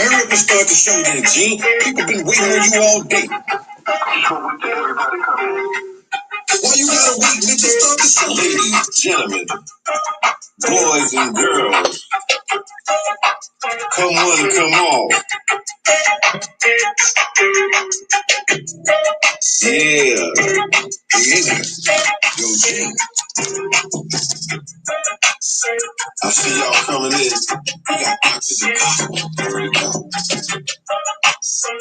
hurry up and start the show then, Gene. People been waiting on you all day. Why you gotta wait, nigga? Start the show. Ladies and gentlemen, boys and girls, come on, come on. Yeah. Yo, Gene. I see y'all coming in. We got oxygen. Ready to go.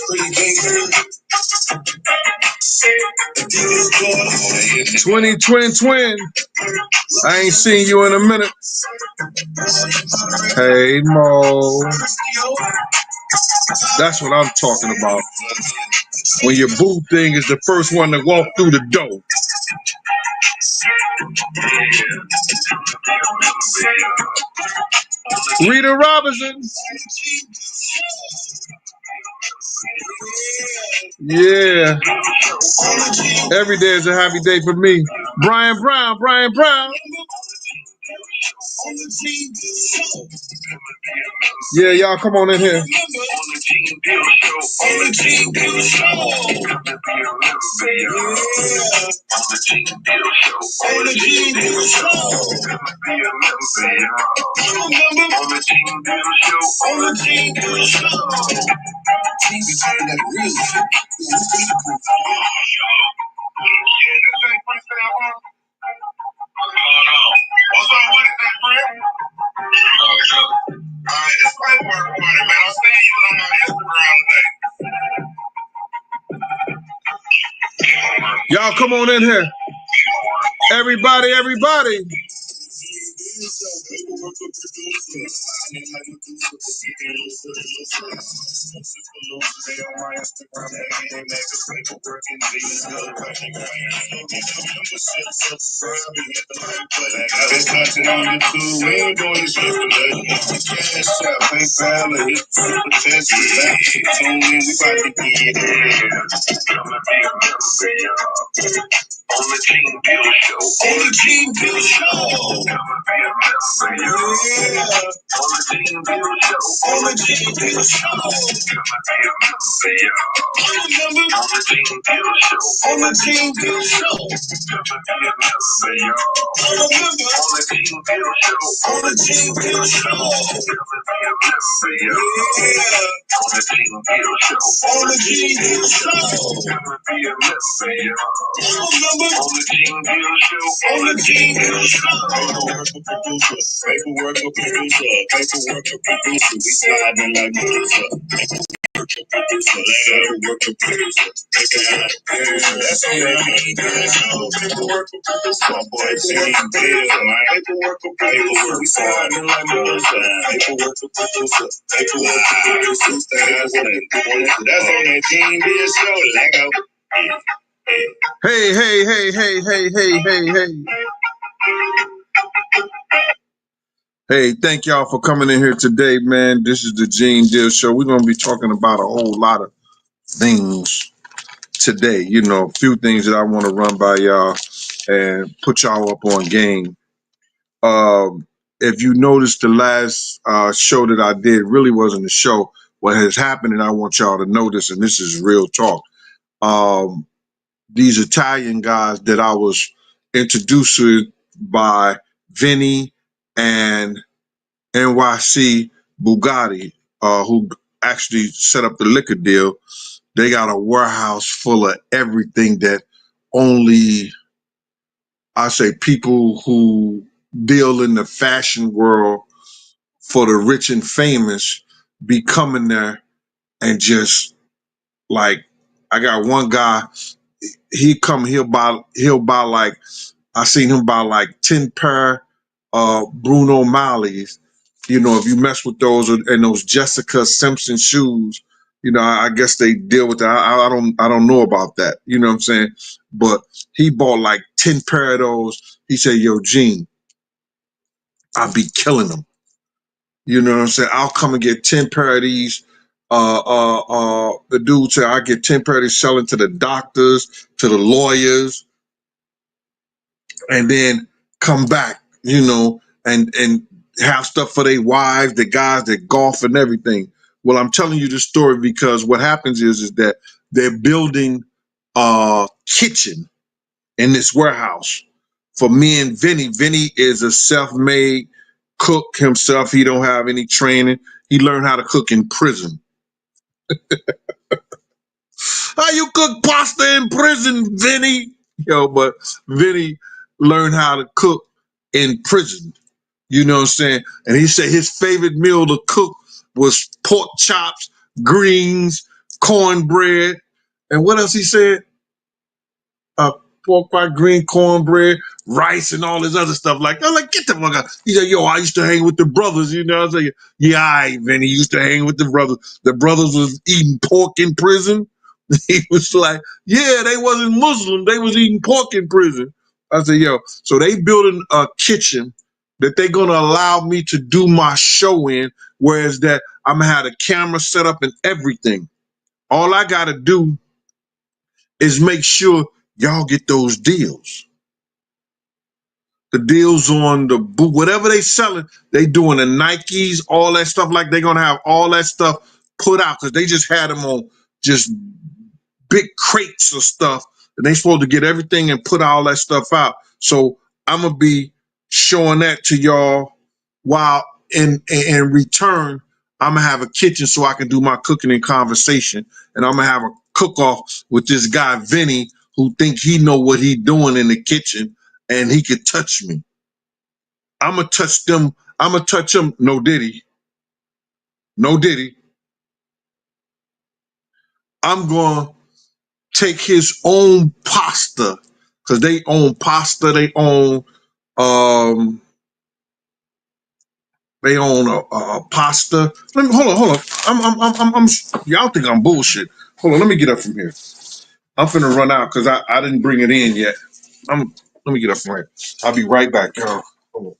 Pretty gangster. 2020. I ain't seen you in a minute. Hey, Mo. That's what I'm talking about. When your boo thing is the first one to walk through the door. Rita Robinson. Yeah. Every day is a happy day for me. Brian Brown. Yeah, y'all come on in here. Y'all come on in here. Everybody. On the Gene Deal Show. On the Gene Deal Show. On the Gene Deal Show. On the Gene Deal Show. On the Gene Deal Show. On the Gene Deal Show. On the Gene Deal Show. On the Gene Deal Show. On the Gene Deal Show. On the Gene Deal Show. On the Gene Deal Show. On the Gene Deal Show. Paperwork a producer. We sliding like producer. Paperwork a producer. That's on that Gene Deal Show. Paperwork a producer. My boy Gene Deal, man. Paperwork a producer. We sliding like producer. Paperwork a producer. Paperwork a producer. That's on that Gene Deal Show. Lego. Hey. Hey, thank y'all for coming in here today, man. This is the Gene Deal Show. We're going to be talking about a whole lot of things today. You know, a few things that I want to run by y'all and put y'all up on game. If you noticed, the last show that I did really wasn't a show. What has happened, and I want y'all to know this, and this is real talk. These Italian guys that I was introduced to by Vinny and NYC Bugatti, who actually set up the liquor deal. They got a warehouse full of everything that only, I say, people who deal in the fashion world for the rich and famous be coming there and just like, I got one guy, he'll buy like, I seen him buy like 10 pair Bruno Malley's. You know, if you mess with those and those Jessica Simpson shoes, you know, I guess they deal with that. I don't know about that. You know what I'm saying? But he bought like 10 pair of those. He said, "Yo, Gene, I'll be killing them." You know what I'm saying? I'll come and get 10 pair of these. The dude said, I get 10 pair of these, selling to the doctors, to the lawyers, and then come back, you know, and have stuff for their wives, the guys that golf and everything. Well, I'm telling you this story because what happens is that they're building a kitchen in this warehouse for me and Vinny. Vinny is a self-made cook himself. He don't have any training. He learned how to cook in prison. How you cook pasta in prison, Vinny? Yo, but Vinny learned how to cook in prison. You know what I'm saying? And he said his favorite meal to cook was pork chops, greens, cornbread, and what else he said? uh, pork pie, green cornbread, rice, and all this other stuff. Like, I'm like, get the fuck out. He said, yo, I used to hang with the brothers, you know. I was like, yeah, Vinny used to hang with the brothers. The brothers was eating pork in prison. He was like, yeah, they wasn't Muslim. They was eating pork in prison. I said, yo, so they building a kitchen that they're gonna allow me to do my show in, whereas that I'm gonna have a camera set up and everything. All I gotta do is make sure y'all get those deals. The deals on the boot, whatever they selling, they doing the Nikes, all that stuff. Like they're gonna have all that stuff put out because they just had them on just big crates of stuff, and they supposed to get everything and put all that stuff out. So I'm gonna be showing that to y'all while in return, I'm gonna have a kitchen so I can do my cooking and conversation, and I'm gonna have a cook off with this guy Vinny who think he know what he doing in the kitchen and he could touch me. I'm gonna touch them. I'm gonna touch him. No diddy, no diddy. I'm gonna take his own pasta because they own pasta. Um they own a pasta. Let me hold on. I'm y'all think I'm bullshit. Hold on, let me get up from here. I'm finna run out because I didn't bring it in yet. Let me get up from here. I'll be right back, y'all. Hold on.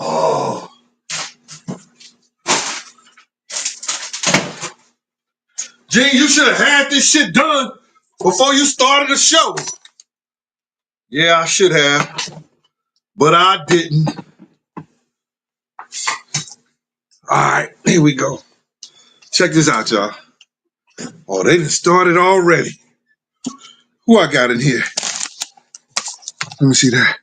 Oh, Gene, you should have had this shit done before you started the show. Yeah, I should have, but I didn't. All right, here we go. Check this out, y'all. Oh, they done started already. Who I got in here? Let me see that.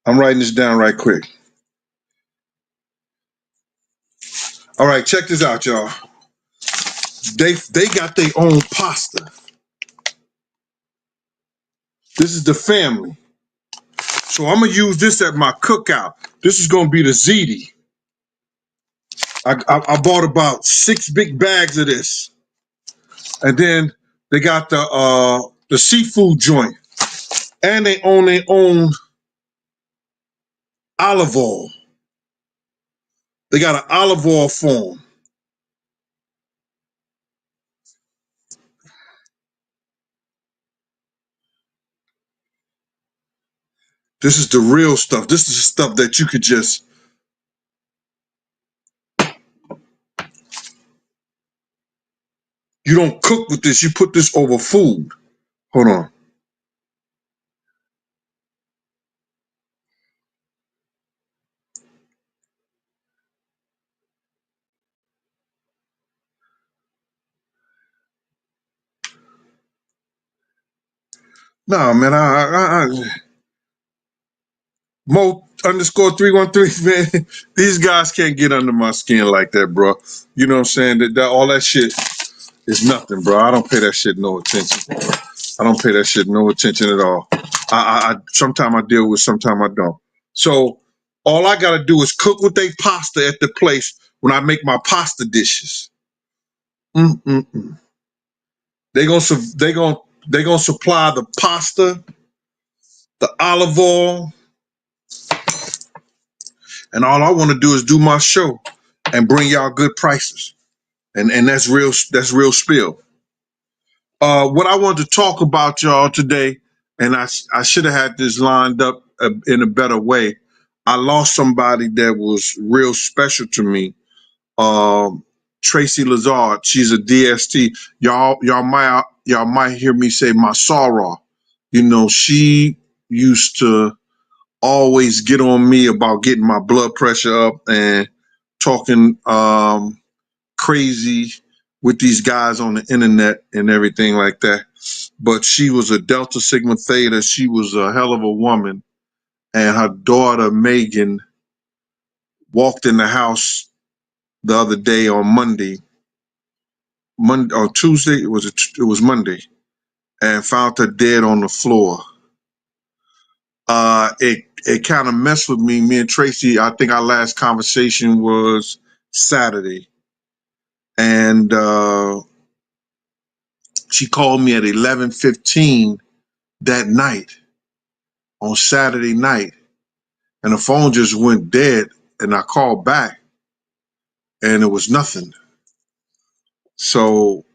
I'm writing this down right quick. All right, check this out, y'all. They got their own pasta. This is the family. So I'm gonna use this at my cookout. This is gonna be the ziti. I bought about 6 big bags of this, and then they got the seafood joint, and they own their own olive oil. They got an olive oil farm. This is the real stuff. This is the stuff that you could just. You don't cook with this. You put this over food. Hold on. No, man. Mo_313, man. These guys can't get under my skin like that, bro. You know what I'm saying? That all that shit is nothing, bro. I don't pay that shit no attention. I don't pay that shit no attention at all. I sometimes I deal with, sometimes I don't. So all I gotta do is cook with they pasta at the place when I make my pasta dishes. Mm-mm-mm. They gonna supply the pasta, the olive oil, and all I want to do is do my show and bring y'all good prices. And that's real spill. What I wanted to talk about, y'all, today, and I should have had this lined up in a better way. I lost somebody that was real special to me. Tracy Lazard. She's a DST. Y'all might hear me say my sorrow. You know, she used to always get on me about getting my blood pressure up and talking crazy with these guys on the internet and everything like that. But she was a Delta Sigma Theta. She was a hell of a woman. And her daughter, Megan, walked in the house the other day on Monday or Tuesday. It was Monday, and found her dead on the floor. It kind of messed with me. Me and Tracy, I think our last conversation was Saturday, and she called me at 11:15 that night on Saturday night, and the phone just went dead. And I called back, and it was nothing. So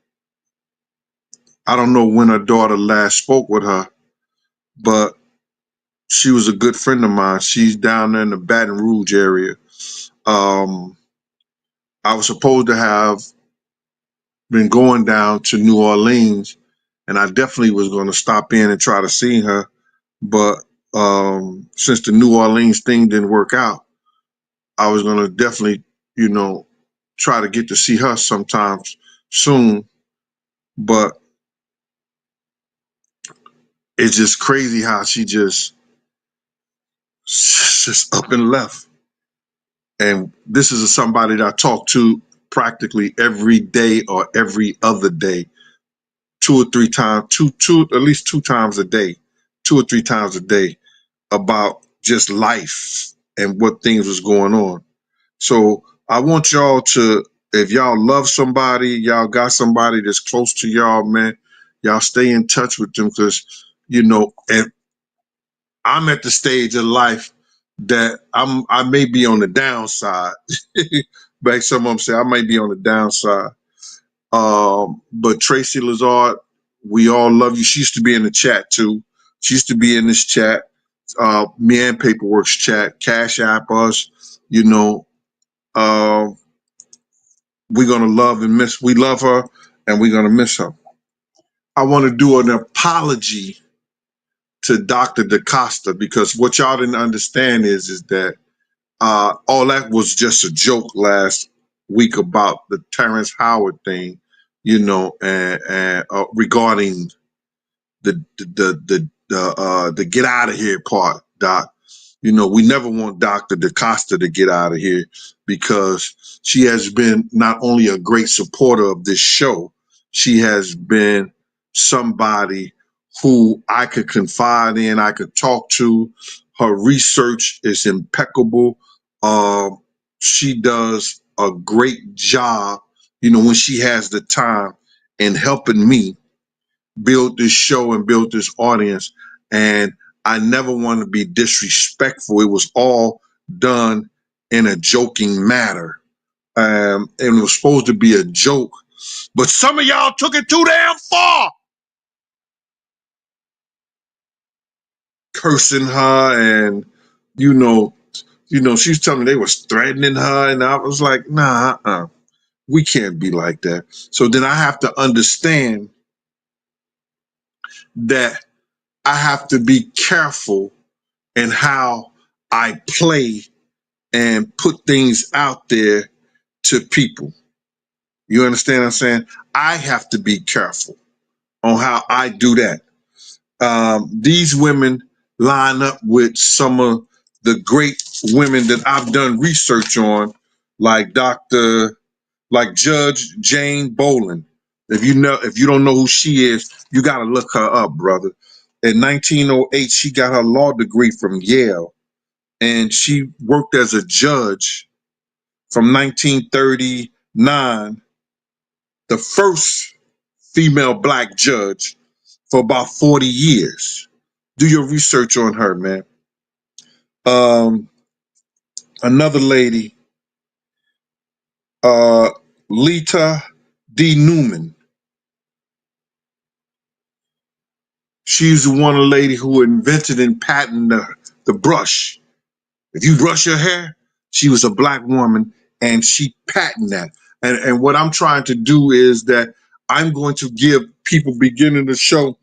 I don't know when her daughter last spoke with her, but she was a good friend of mine. She's down there in the Baton Rouge area. Um, I was supposed to have been going down to New Orleans, and I definitely was going to stop in and try to see her. But since the New Orleans thing didn't work out, I was going to definitely, try to get to see her sometimes soon. But it's just crazy how she just up and left. And this is somebody that I talk to practically every day or every other day, 2 or 3 times, at least 2 times a day, 2 or 3 times a day, about just life and what things was going on. So I want y'all to, if y'all love somebody, y'all got somebody that's close to y'all, man, y'all stay in touch with them, because, and I'm at the stage of life that I may be on the downside. Like some of them say, I might be on the downside. But Tracy Lazard, we all love you. She used to be in the chat too. She used to be in this chat, me and Paperworks chat, Cash App us. You know, uh, we're gonna love and miss. We love her, and we're gonna miss her. I want to do an apology to Dr. DaCosta, because what y'all didn't understand is that all that was just a joke last week about the Terrence Howard thing, and regarding the get out of here part, Doc. We never want Dr. DaCosta to get out of here because she has been not only a great supporter of this show, she has been somebody who I could confide in, I could talk to. Her research is impeccable. Um, she does a great job, when she has the time in helping me build this show and build this audience. And I never want to be disrespectful. It was all done in a joking manner. And it was supposed to be a joke, but some of y'all took it too damn far. Cursing her and, she was telling me they was threatening her. And I was like, nah, we can't be like that. So then I have to understand that I have to be careful in how I play and put things out there to people. You understand what I'm saying? I have to be careful on how I do that. These women line up with some of the great women that I've done research on, like Judge Jane Bolin. If you don't know who she is, you got to look her up, brother. In 1908, she got her law degree from Yale, and she worked as a judge from 1939, the first female black judge for about 40 years. Do your research on her, man. Another lady, Lita D. Newman. She's the one lady who invented and patented the brush. If you brush your hair, she was a black woman and she patented that. And what I'm trying to do is that I'm going to give people beginning the show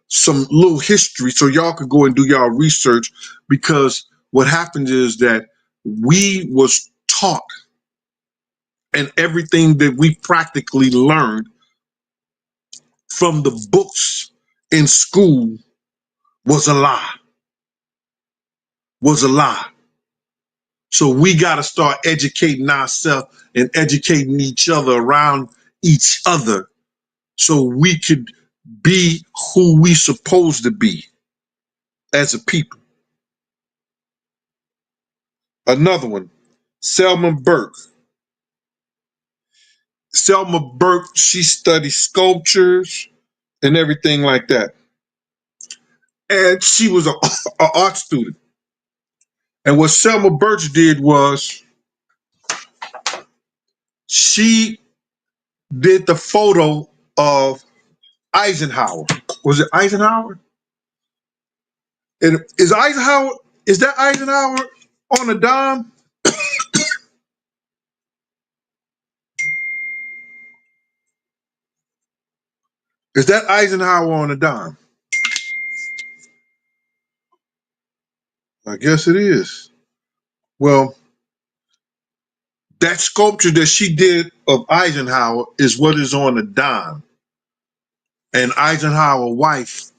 some little history so y'all could go and do y'all research, because what happened is that we was taught, and everything that we practically learned from the books in school was a lie, was a lie. So we got to start educating ourselves and educating each other around each other so we could be who we supposed to be as a people. Another one, Selma Burke. Selma Burke, she studied sculptures and everything like that. And she was an art student. And what Selma Burke did was she did the photo of Eisenhower. Was it Eisenhower? And is that Eisenhower on a dime? Is that Eisenhower on a dime? I guess it is. Well, that sculpture that she did of Eisenhower is what is on a dime. And Eisenhower's wife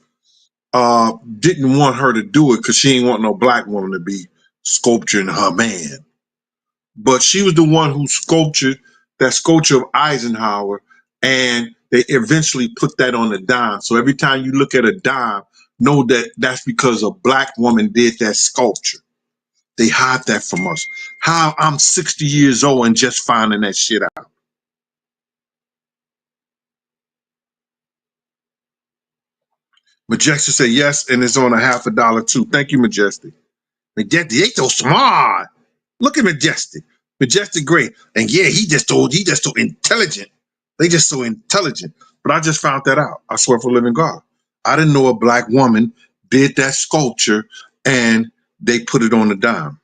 didn't want her to do it because she didn't want no black woman to be sculpturing her man. But she was the one who sculptured that sculpture of Eisenhower, and they eventually put that on a dime. So every time you look at a dime, know that that's because a black woman did that sculpture. They hide that from us. How I'm 60 years old and just finding that shit out. Majestic said yes, and it's on a $50 too. Thank you, Majestic. Majestic, they so smart. Look at Majestic. Majestic great. And yeah, he just so intelligent. They just so intelligent. But I just found that out. I swear for the living God. I didn't know a black woman did that sculpture and they put it on the dime.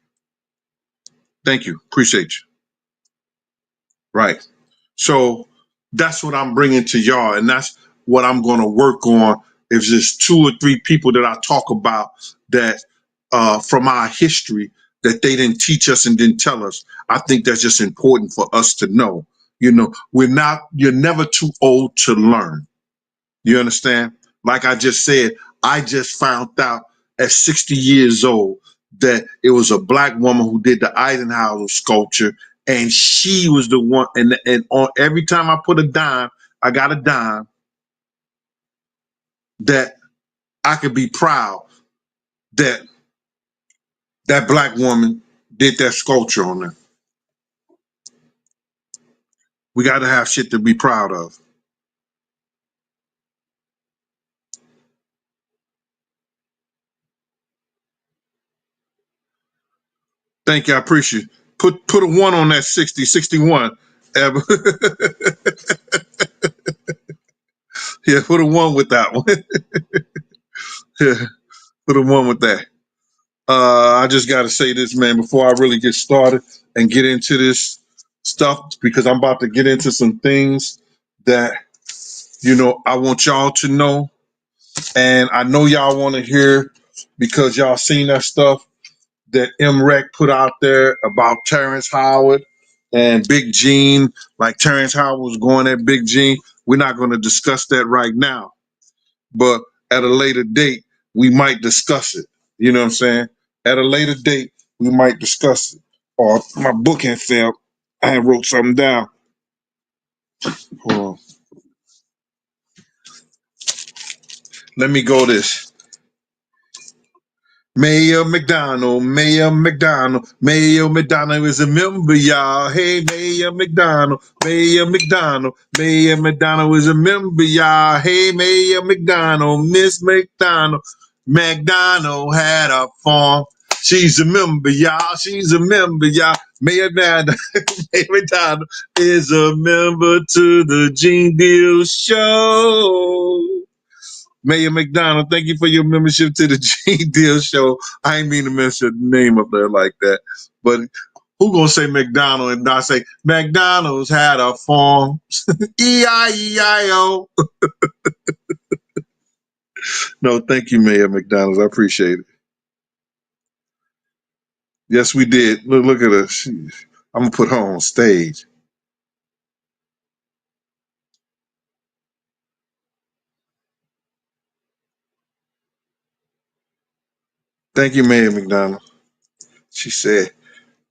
Thank you. Appreciate you. Right. So that's what I'm bringing to y'all. And that's what I'm going to work on. If there's 2 or 3 people that I talk about that from our history that they didn't teach us and didn't tell us, I think that's just important for us to know. You're never too old to learn. You understand? Like I just said, I just found out at 60 years old that it was a black woman who did the Eisenhower sculpture, and she was the one. And on every time I put a dime, I got a dime that I could be proud that that black woman did that sculpture on there. We got to have shit to be proud of. Thank you. I appreciate it. Put a one on that 60, 61. Yeah, put a one with that one. Yeah, put a one with that. I just got to say this, man, before I really get started and get into this stuff, because I'm about to get into some things that, I want y'all to know. And I know y'all want to hear because y'all seen that stuff that MREC put out there about Terrence Howard and Big Gene, like Terrence Howard was going at Big Gene. We're not going to discuss that right now, but at a later date, we might discuss it. You know what I'm saying? At a later date, we might discuss it. Or my book had failed. I had wrote something down. Hold on. Let me go this. Mayor McDonald, Mayor McDonald, Mayor McDonald is a member, y'all. Hey, Mayor McDonald, Mayor McDonald, Mayor McDonald is a member, y'all. Hey, Mayor McDonald, Miss McDonald, McDonald had a farm. She's a member, y'all. She's a member, y'all. Mayor McDonald, Mayor McDonald is a member to the Gene Deal Show. Mayor McDonald, thank you for your membership to the G Deal Show. I ain't mean to mention the name up there like that. But who gonna say McDonald and not say McDonald's had a farm? E-I-E-I-O. No, thank you, Mayor McDonald. I appreciate it. Yes, we did. Look at her. I'm gonna put her on stage. Thank you, Mayor McDonald. She said,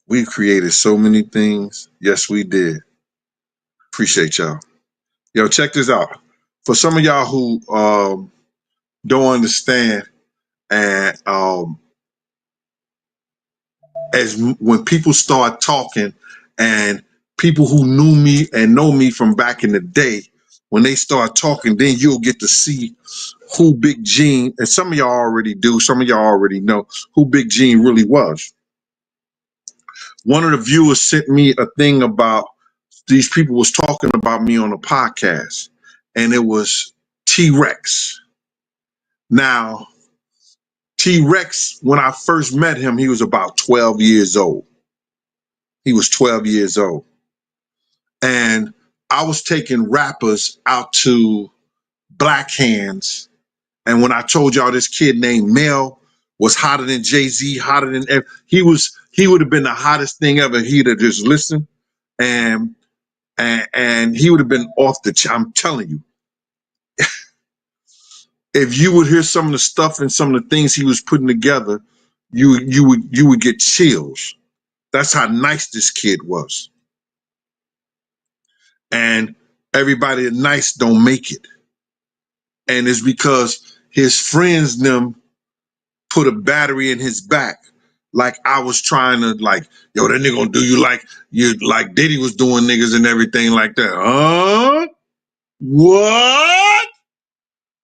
we created so many things. Yes, we did. Appreciate y'all. Yo, check this out. For some of y'all who don't understand, and as when people start talking, and people who knew me and know me from back in the day, when they start talking, then you'll get to see who Big Gene, and some of y'all already do, some of y'all already know who Big Gene really was. One of the viewers sent me a thing about these people was talking about me on a podcast, and it was T-Rex. Now, T-Rex, when I first met him, he was about 12 years old. He was 12 years old. And I was taking rappers out to Black Hands. And when I told y'all this kid named Mel was hotter than Jay-Z, hotter than he would have been the hottest thing ever. He'd have just listened and he would have been off the I'm telling you. If you would hear some of the stuff and some of the things he was putting together, you would get chills. That's how nice this kid was. And everybody that nice don't make it. And it's because his friends them put a battery in his back. Like I was trying to yo, that nigga gonna do you like Diddy was doing niggas and everything like that. Huh? What?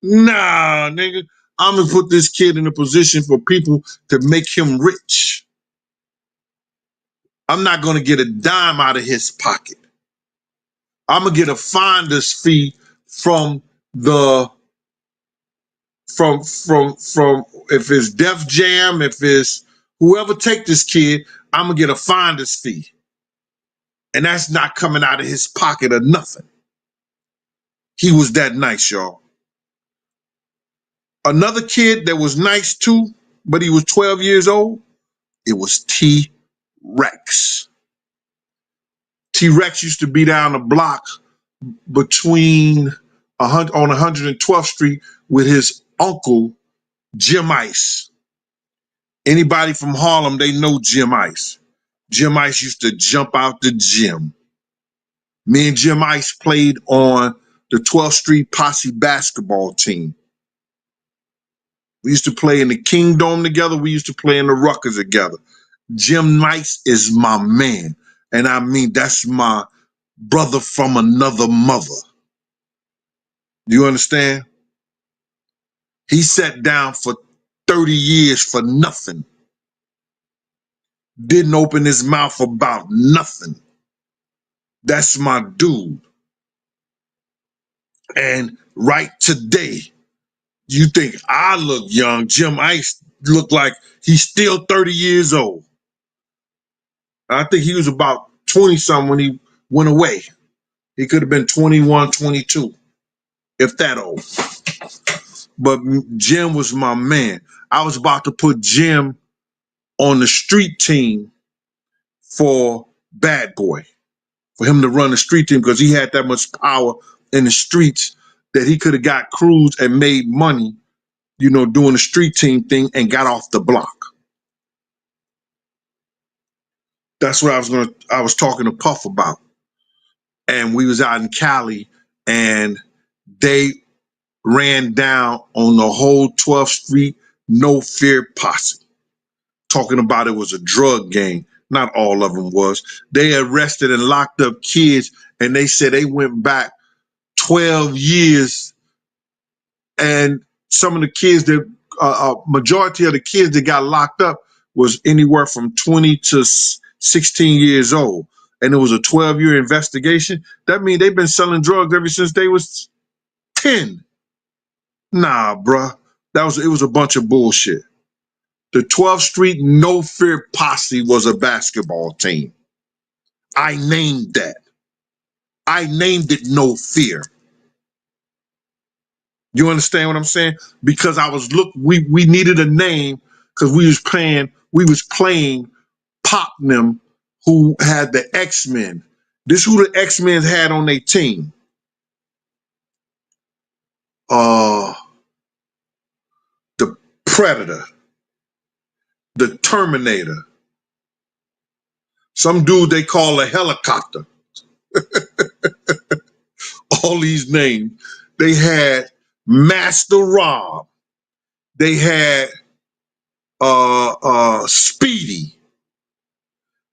Nah, nigga. I'm gonna put this kid in a position for people to make him rich. I'm not gonna get a dime out of his pocket. I'm gonna get a finder's fee from the from if it's Def Jam, if it's whoever take this kid, I'm gonna get a finder's fee. And that's not coming out of his pocket or nothing. He was that nice, y'all. Another kid that was nice too, but he was 12 years old, it was T-Rex. T-Rex used to be down the block between on 112th Street with his uncle, Jim Ice. Anybody from Harlem, they know Jim Ice. Jim Ice used to jump out the gym. Me and Jim Ice played on the 12th Street Posse basketball team. We used to play in the Kingdom together. We used to play in the Ruckers together. Jim Ice is my man. And I mean, that's my brother from another mother. Do you understand? He sat down for 30 years for nothing. Didn't open his mouth about nothing. That's my dude. And right today, you think I look young. Jim Ice looked like he's still 30 years old. I think he was about 20 something when he went away. He could have been 21, 22, if that old. But Jim was my man. I was about to put Jim on the street team for Bad Boy, for him to run the street team because he had that much power in the streets that he could have got crews and made money, you know, doing the street team thing and got off the block. That's what I was talking to Puff about. And we was out in Cali and they ran down on the whole 12th Street No Fear posse, talking about it was a drug gang. Not all of them was. They arrested and locked up kids, and they said they went back 12 years, and some of the kids that, majority of the kids that got locked up was anywhere from 20 to 16 years old. And it was a 12-year investigation. That means they've been selling drugs ever since they was 10. Nah, bruh. It was a bunch of bullshit. The 12th Street No Fear Posse was a basketball team. I named that. I named it No Fear. You understand what I'm saying? Because we needed a name because we was playing Popnum, who had the X-Men. This who the X-Men had on their team. The Predator, the Terminator, some dude they call a helicopter. All these names. They had Master Rob. They had Speedy.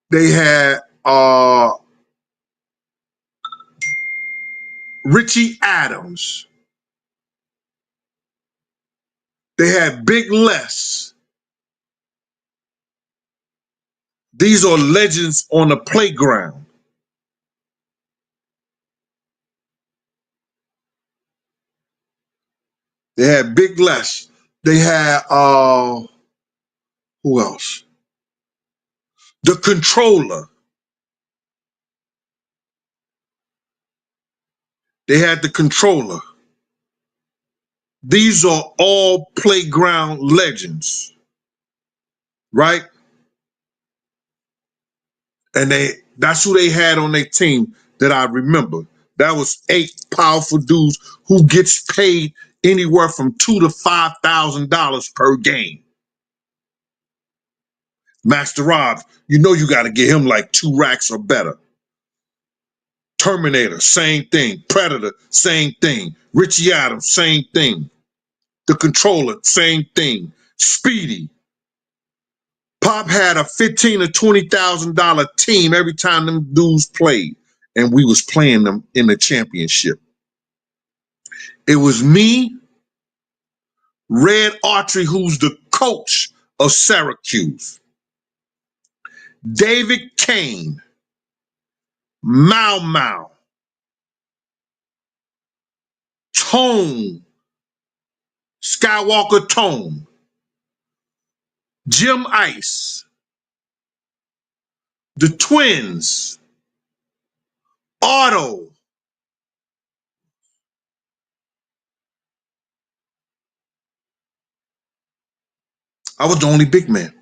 They had Richie Adams. They had Big Les. These are legends on the playground. They had Big Les. They had who else? The Controller. They had the Controller. These are all playground legends, right? And that's who they had on their team that I remember. That was 8 powerful dudes who gets paid anywhere from $2,000 to $5,000 per game. Master Rob, you know you got to get him like 2 racks or better. Terminator, same thing. Predator, same thing. Richie Adams, same thing. The Controller, same thing. Speedy. Pop had a $15,000 to $20,000 team every time them dudes played, and we was playing them in the championship. It was me, Red Autry, who's the coach of Syracuse, David Kane, Mau Mau, Tone, Skywalker Tone, Jim Ice, the Twins, Otto. I was the only big man.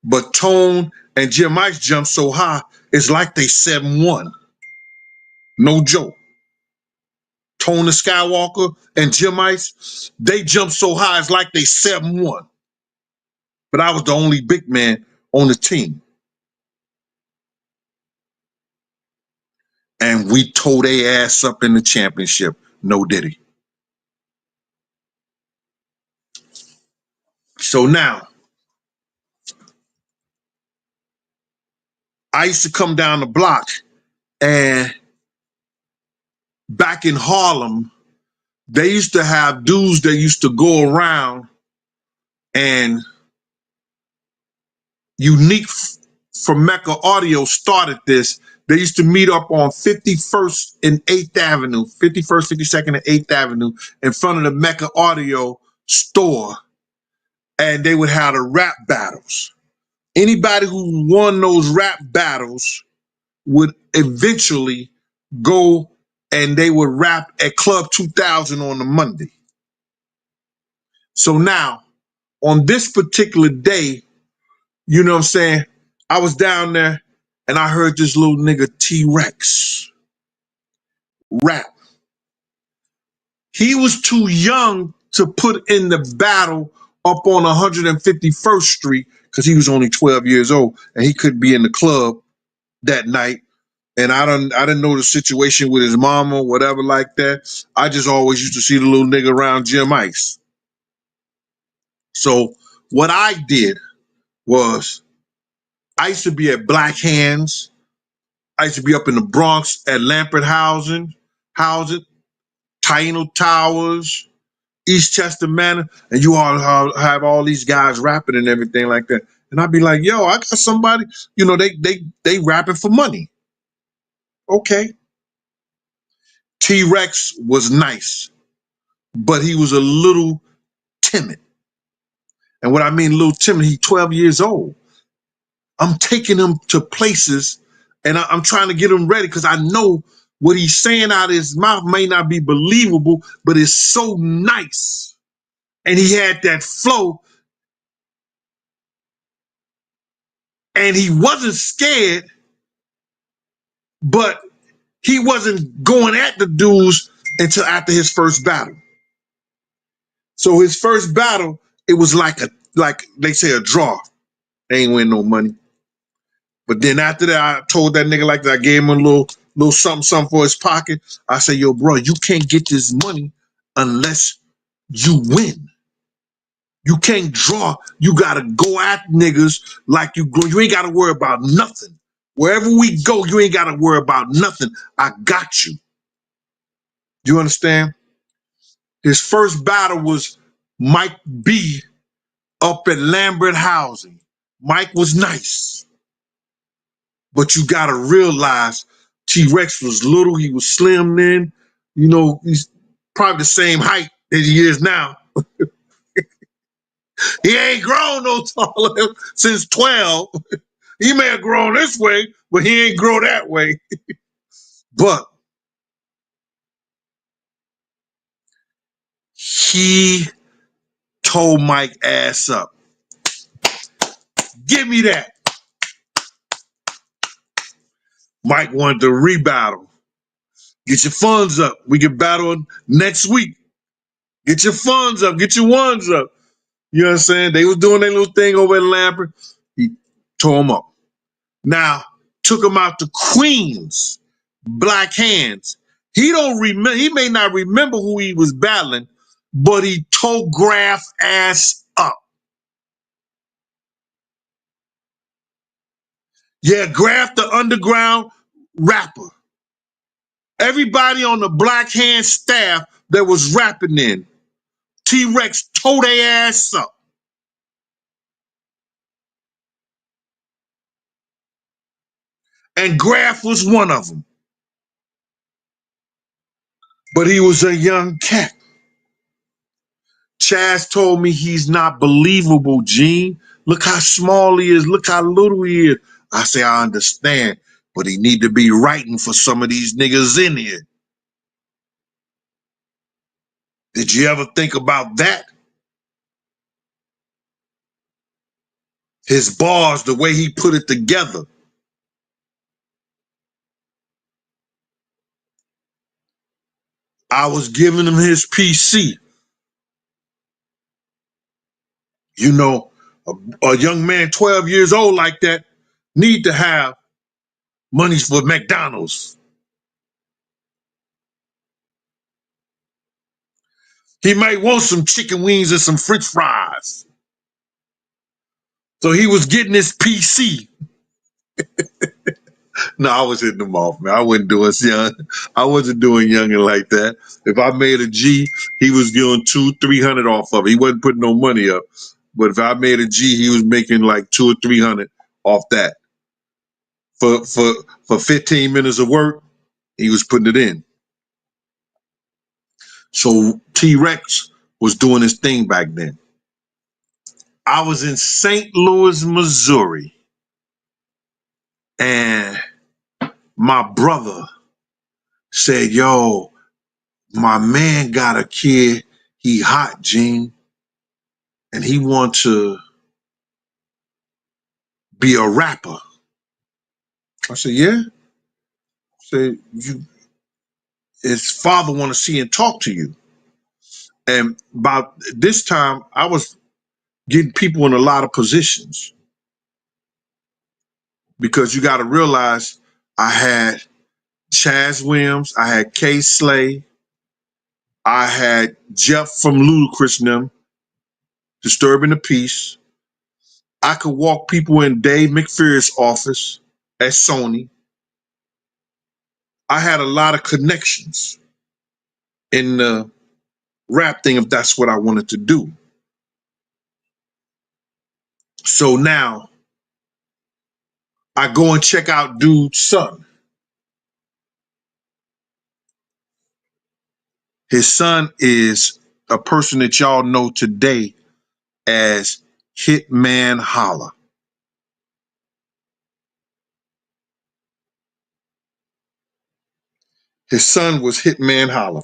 But Tone and Jim Ice jumped so high, it's like they 7'1". No joke. Tone the Skywalker and Jim Ice, they jump so high, it's like they 7'1". but I was the only big man on the team. And we tore their ass up in the championship. No diddy. So now, I used to come down the block, and back in Harlem, they used to have dudes that used to go around, and Unique from Mecca Audio started this. They used to meet up on 51st and 8th Avenue, 51st, 52nd, and 8th Avenue in front of the Mecca Audio store, and they would have the rap battles. Anybody who won those rap battles would eventually go and they would rap at Club 2000 on the Monday. So now, on this particular day, you know what I'm saying, I was down there and I heard this little nigga T-Rex rap. He was too young to put in the battle up on 151st Street because he was only 12 years old and he couldn't be in the club that night. And I didn't know the situation with his mama, whatever like that. I just always used to see the little nigga around Jim Ice. So what I did was I used to be at Black Hands. I used to be up in the Bronx at Lampert Housing, Taino Towers, Eastchester Manor, and you all have all these guys rapping and everything like that. And I'd be like, yo, I got somebody, you know, they rapping for money. Okay. T-Rex was nice, but he was a little timid. And what I mean, a little timid, he's 12 years old. I'm taking him to places and I'm trying to get him ready because I know what he's saying out of his mouth may not be believable, but it's so nice. And he had that flow and he wasn't scared, but he wasn't going at the dudes until after his first battle. So his first battle, it was like they say a draw. They ain't win no money. But then after that, I told that nigga like that, I gave him a little something for his pocket. I said, yo, bro, you can't get this money unless you win. You can't draw. You gotta go at niggas like you go. You ain't gotta worry about nothing. Wherever we go, you ain't gotta worry about nothing. I got you. Do you understand? His first battle was Mike B up at Lambert Housing. Mike was nice. But you gotta realize T-Rex was little, he was slim then. You know, he's probably the same height that he is now. He ain't grown no taller since 12. He may have grown this way, but he ain't grow that way. But he told Mike ass up. Give me that. Mike wanted to rebattle. Get your funds up. We can battle next week. Get your funds up. Get your ones up. You know what I'm saying? They was doing their little thing over at Lambert. He tore them up. Now, took him out to Queens, Black Hands. He don't remember, he may not remember who he was battling, but he tore Graf ass up. Yeah, Graf the underground rapper. Everybody on the Black Hand staff that was rapping in, T-Rex tore their ass up. And Graf was one of them. But he was a young cat. Chaz told me he's not believable, Gene. Look how small he is. Look how little he is. I say, I understand, but he need to be writing for some of these niggas in here. Did you ever think about that? His bars, the way he put it together. I was giving him his PC. You know, A young man 12 years old like that need to have money for McDonald's. He might want some chicken wings and some French fries. So he was getting his PC. No, I was hitting him off, man. I wasn't doing young. I wasn't doing youngin' like that. If I made a G, he was doing 200-300 off of it. He wasn't putting no money up. But if I made a G, he was making like 200 or 300 off that. For 15 minutes of work, he was putting it in. So T-Rex was doing his thing back then. I was in St. Louis, Missouri, and my brother said, yo, my man got a kid, he hot, Gene, and he want to be a rapper. I said, yeah? I said, his father want to see and talk to you. And about this time, I was getting people in a lot of positions because you got to realize I had Chaz Williams, I had K. Slay, I had Jeff from Ludacris and them, Disturbing the Peace. I could walk people in Dave McPhear's office at Sony. I had a lot of connections in the rap thing if that's what I wanted to do. So now I go and check out dude's son. His son is a person that y'all know today as HitManHolla. His son was HitManHolla.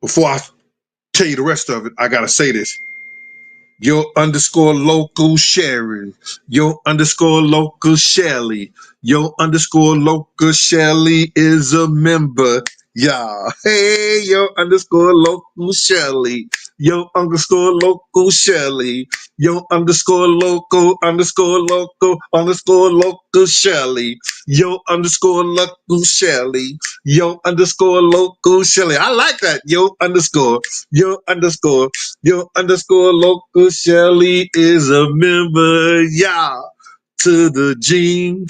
Before I tell you the rest of it, I gotta say this. Yo underscore local Sharon. Yo underscore local Shelly. Yo underscore local Shelly is a member. Yeah. Hey, yo underscore local Shelly. Yo underscore local Shelly. Yo underscore local local Shelly. Yo underscore local Shelly. Yo underscore local Shelly. I like that. Yo underscore. Yo underscore. Yo underscore local Shelly is a member, yeah, to the Gene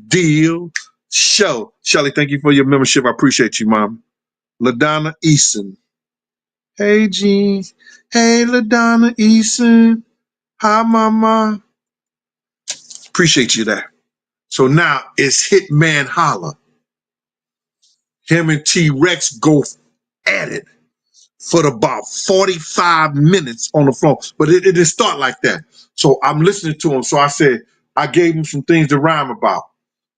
Deal Show. Shelly, thank you for your membership. I appreciate you, Mom. LaDonna Eason. Hey, Gene. Hey, LaDonna Eason. Hi, Mama. Appreciate you there. So now it's HitManHolla. Him and T-Rex go at it for about 45 minutes on the phone. But it didn't start like that. So I'm listening to him. So I said, I gave him some things to rhyme about.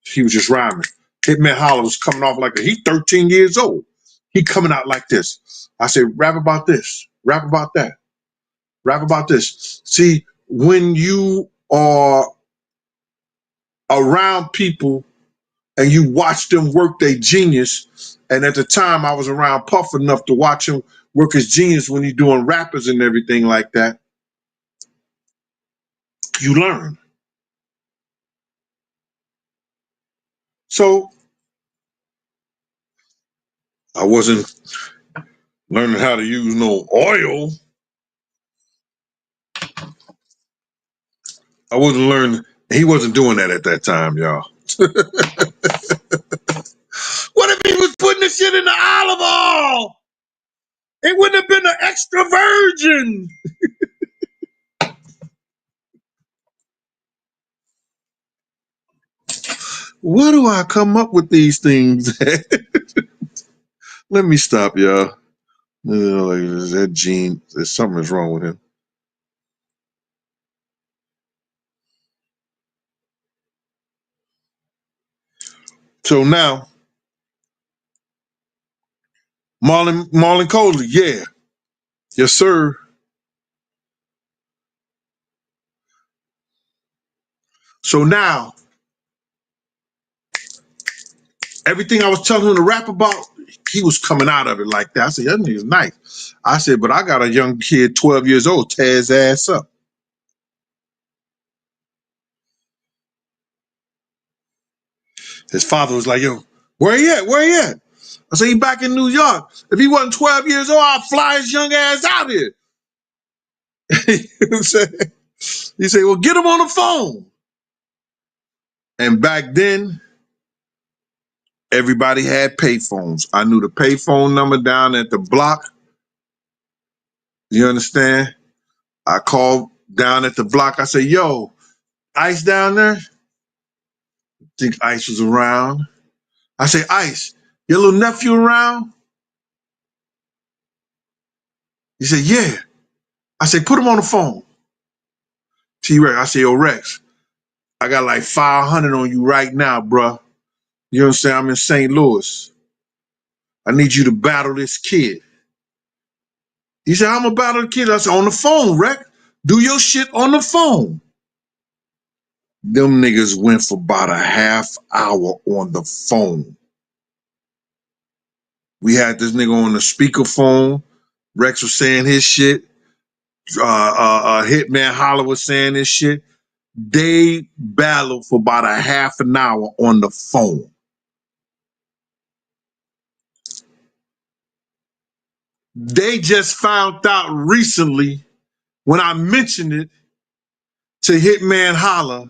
He was just rhyming. HitManHolla was coming off like he's 13 years old. He coming out like this. I said, rap about this, rap about that, rap about this. See, when you are around people and you watch them work their genius, and at the time I was around Puff enough to watch him work his genius when he's doing rappers and everything like that, you learn. So I wasn't learning how to use no oil. I wasn't learning. He wasn't doing that at that time, y'all. What if he was putting the shit in the olive oil? It wouldn't have been an extra virgin. Where do I come up with these things? Let me stop, y'all. That Gene, there's something is wrong with him. So now, Marlon Coley, yeah. Yes, sir. So now, everything I was telling him to rap about, he was coming out of it like that. I said, that nigga's nice. I said, but I got a young kid, 12 years old, tear his ass up. His father was like, yo, where he at? Where he at? I said, he back in New York. If he wasn't 12 years old, I'd fly his young ass out here. You know what I'm saying? He said, well, get him on the phone. And back then, everybody had payphones. I knew the payphone number down at the block. You understand? I called down at the block. I said, yo, Ice down there? Think Ice was around. I said, Ice, your little nephew around? He said, yeah. I said, put him on the phone. T-Rex. I said, yo, Rex, I got like 500 on you right now, bruh. You know what I'm saying? I'm in St. Louis. I need you to battle this kid. He said, I'm going to battle the kid. I said, on the phone, Rex. Do your shit on the phone. Them niggas went for about a half hour on the phone. We had this nigga on the speakerphone. Rex was saying his shit. HitManHolla was saying his shit. They battled for about a half an hour on the phone. They just found out recently when I mentioned it to HitManHolla.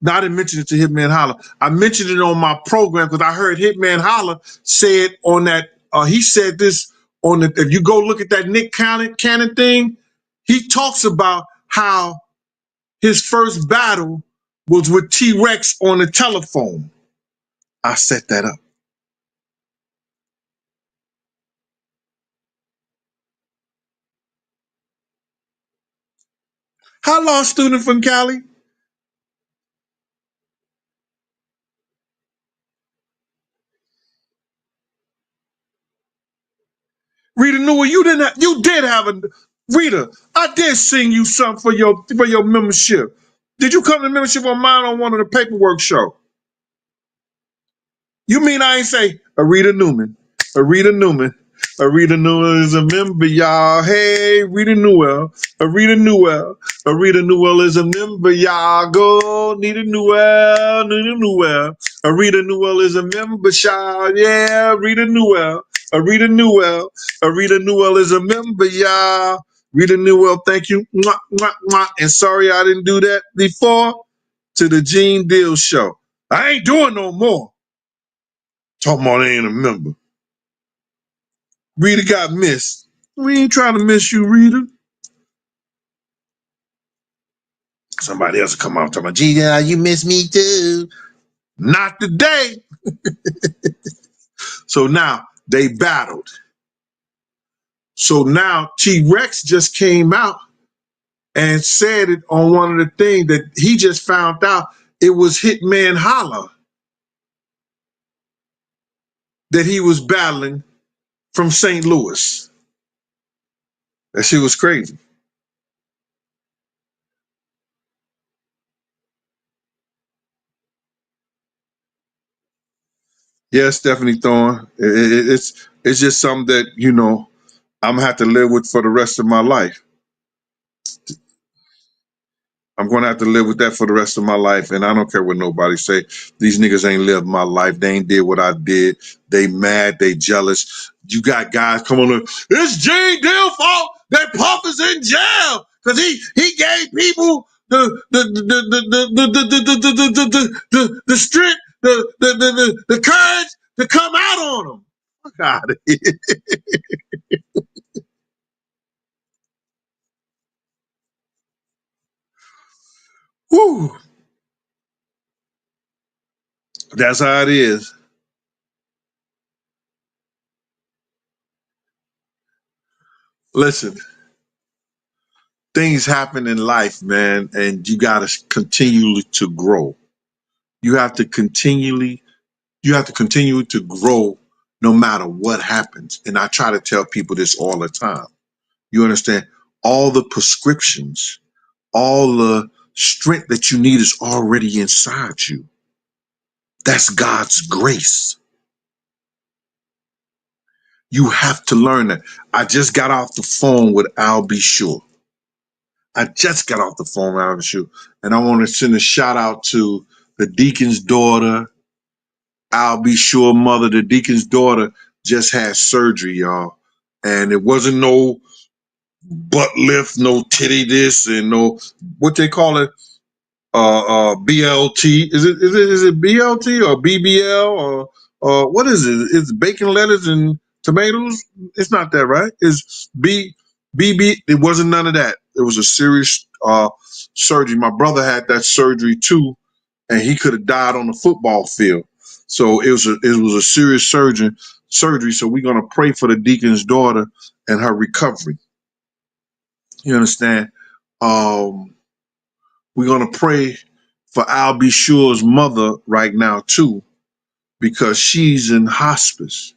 No, I didn't mention it to HitManHolla. I mentioned it on my program because I heard HitManHolla say it on that. He said this on the. If you go look at that Nick Cannon thing, he talks about how his first battle was with T-Rex on the telephone. I set that up. How long, student from Cali? Rita Newell, you did have a Rita. I did sing you something for your membership. Did you come to membership on mine on one of the paperwork show? You mean I ain't say Rita Newman? Rita Newman. Rita Newell is a member, y'all. Hey, Rita Newell. Rita Newell. Rita Newell is a member, y'all. Go, Nita Newell. Nita Newell. Rita Newell is a member, y'all. Yeah, Rita Newell. Rita Newell. Rita Newell is a member, y'all. Rita Newell, thank you. Mwah, mwah, mwah. And sorry I didn't do that before to the Gene Deal show. I ain't doing no more. Talking about they ain't a member. Rita got missed. We ain't trying to miss you, Rita. Somebody else will come out talking about, gee, yeah, you miss me too. Not today. So now they battled. So now T-Rex just came out and said it on one of the things that he just found out it was HitManHolla that he was battling from St. Louis. That shit was crazy. Yeah, Stephanie Thorne. It's just something that, I'm gonna have to live with for the rest of my life. I'm gonna have to live with that for the rest of my life, and I don't care what nobody say. These niggas ain't lived my life. They ain't did what I did. They mad. They jealous. You got guys come on. It's Gene Deal fault that Puff is in jail because he gave people the strength, the courage to come out on them. Fuck out of here. Whew. That's how it is. Listen, things happen in life, man, and you got to continue to grow. You have to continually, you have to continue to grow no matter what happens. And I try to tell people this all the time. You understand? All the prescriptions, all the strength that you need is already inside. You. That's God's grace. You have to learn that. I just got off the phone with Al B. Sure. I just got off the phone with Al B. Sure. And I want to send a shout out to the deacon's daughter, Al B. Sure mother. The deacon's daughter just had surgery, y'all. And it wasn't no butt lift, no titty this, and no, what they call it, BLT. Is it BLT or BBL or what is it? It's bacon, lettuce, and tomatoes. It's not that, right? It's BB. It wasn't none of that. It was a serious surgery. My brother had that surgery too, and he could have died on the football field. So it was a serious surgery. So we're gonna pray for the deacon's daughter and her recovery. You understand? Um, we're going to pray for Al B. Sure's mother right now, too, because she's in hospice.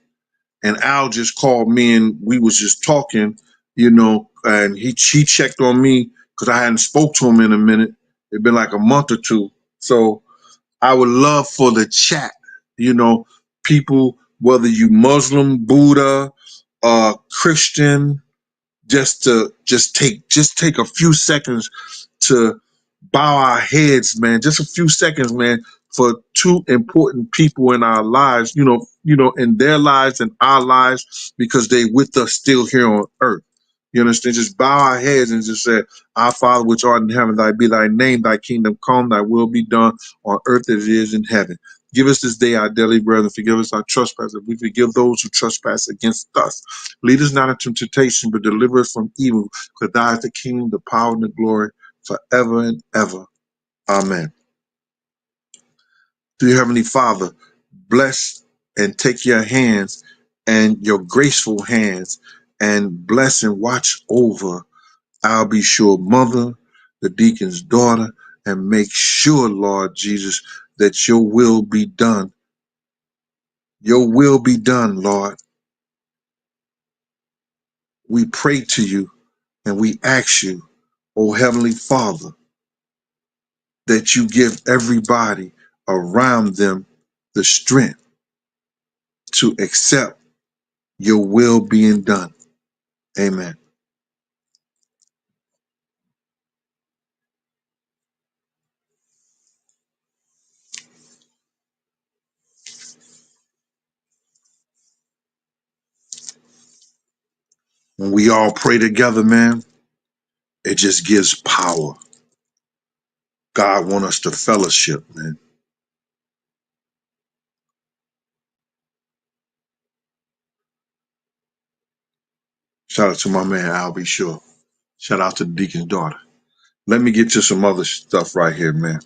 And Al just called me and we was just talking, and he checked on me because I hadn't spoke to him in a minute. It'd been like a month or two. So I would love for the chat, people, whether you Muslim, Buddha, Christian, just take a few seconds to bow our heads, man. Just a few seconds, man, for two important people in our lives, in their lives and our lives, because they with us still here on earth. You understand? Just bow our heads and just say, Our Father which art in heaven, thy be thy name, thy kingdom come, thy will be done on earth as it is in heaven. Give us this day our daily bread and forgive us our trespasses. We forgive those who trespass against us. Lead us not into temptation, but deliver us from evil. For thine is the kingdom, the power, and the glory forever and ever. Amen. Dear Heavenly Father, bless and take your hands and your graceful hands and bless and watch over I'll be sure mother, the deacon's daughter, and make sure, Lord Jesus, that your will be done. Your will be done, Lord. We pray to you and we ask you, O Heavenly Father, that you give everybody around them the strength to accept your will being done. Amen. When we all pray together, man, it just gives power. God wants us to fellowship, man. Shout out to my man, I'll be sure. Shout out to the deacon's daughter. Let me get to some other stuff right here, man.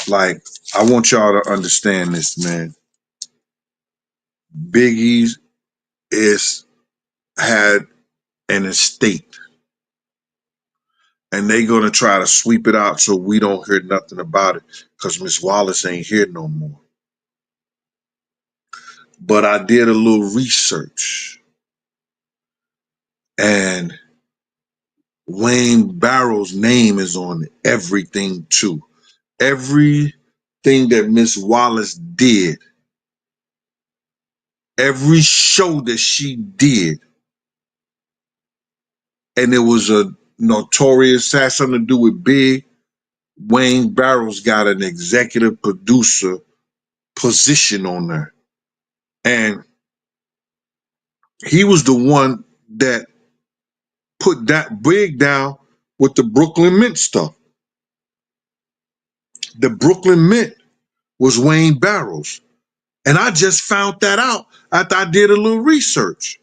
Like, I want y'all to understand this, man. Biggie's had an estate, and they gonna try to sweep it out so we don't hear nothing about it, because Miss Wallace ain't here no more. But I did a little research, and Wayne Barrow's name is on everything too. Everything that Miss Wallace did, every show that she did, and it was a Notorious, had something to do with Big. Wayne Barrow's got an executive producer position on there. And he was the one that put that Big down with the Brooklyn Mint stuff. The Brooklyn Mint was Wayne Barrows. And I just found that out after I did a little research.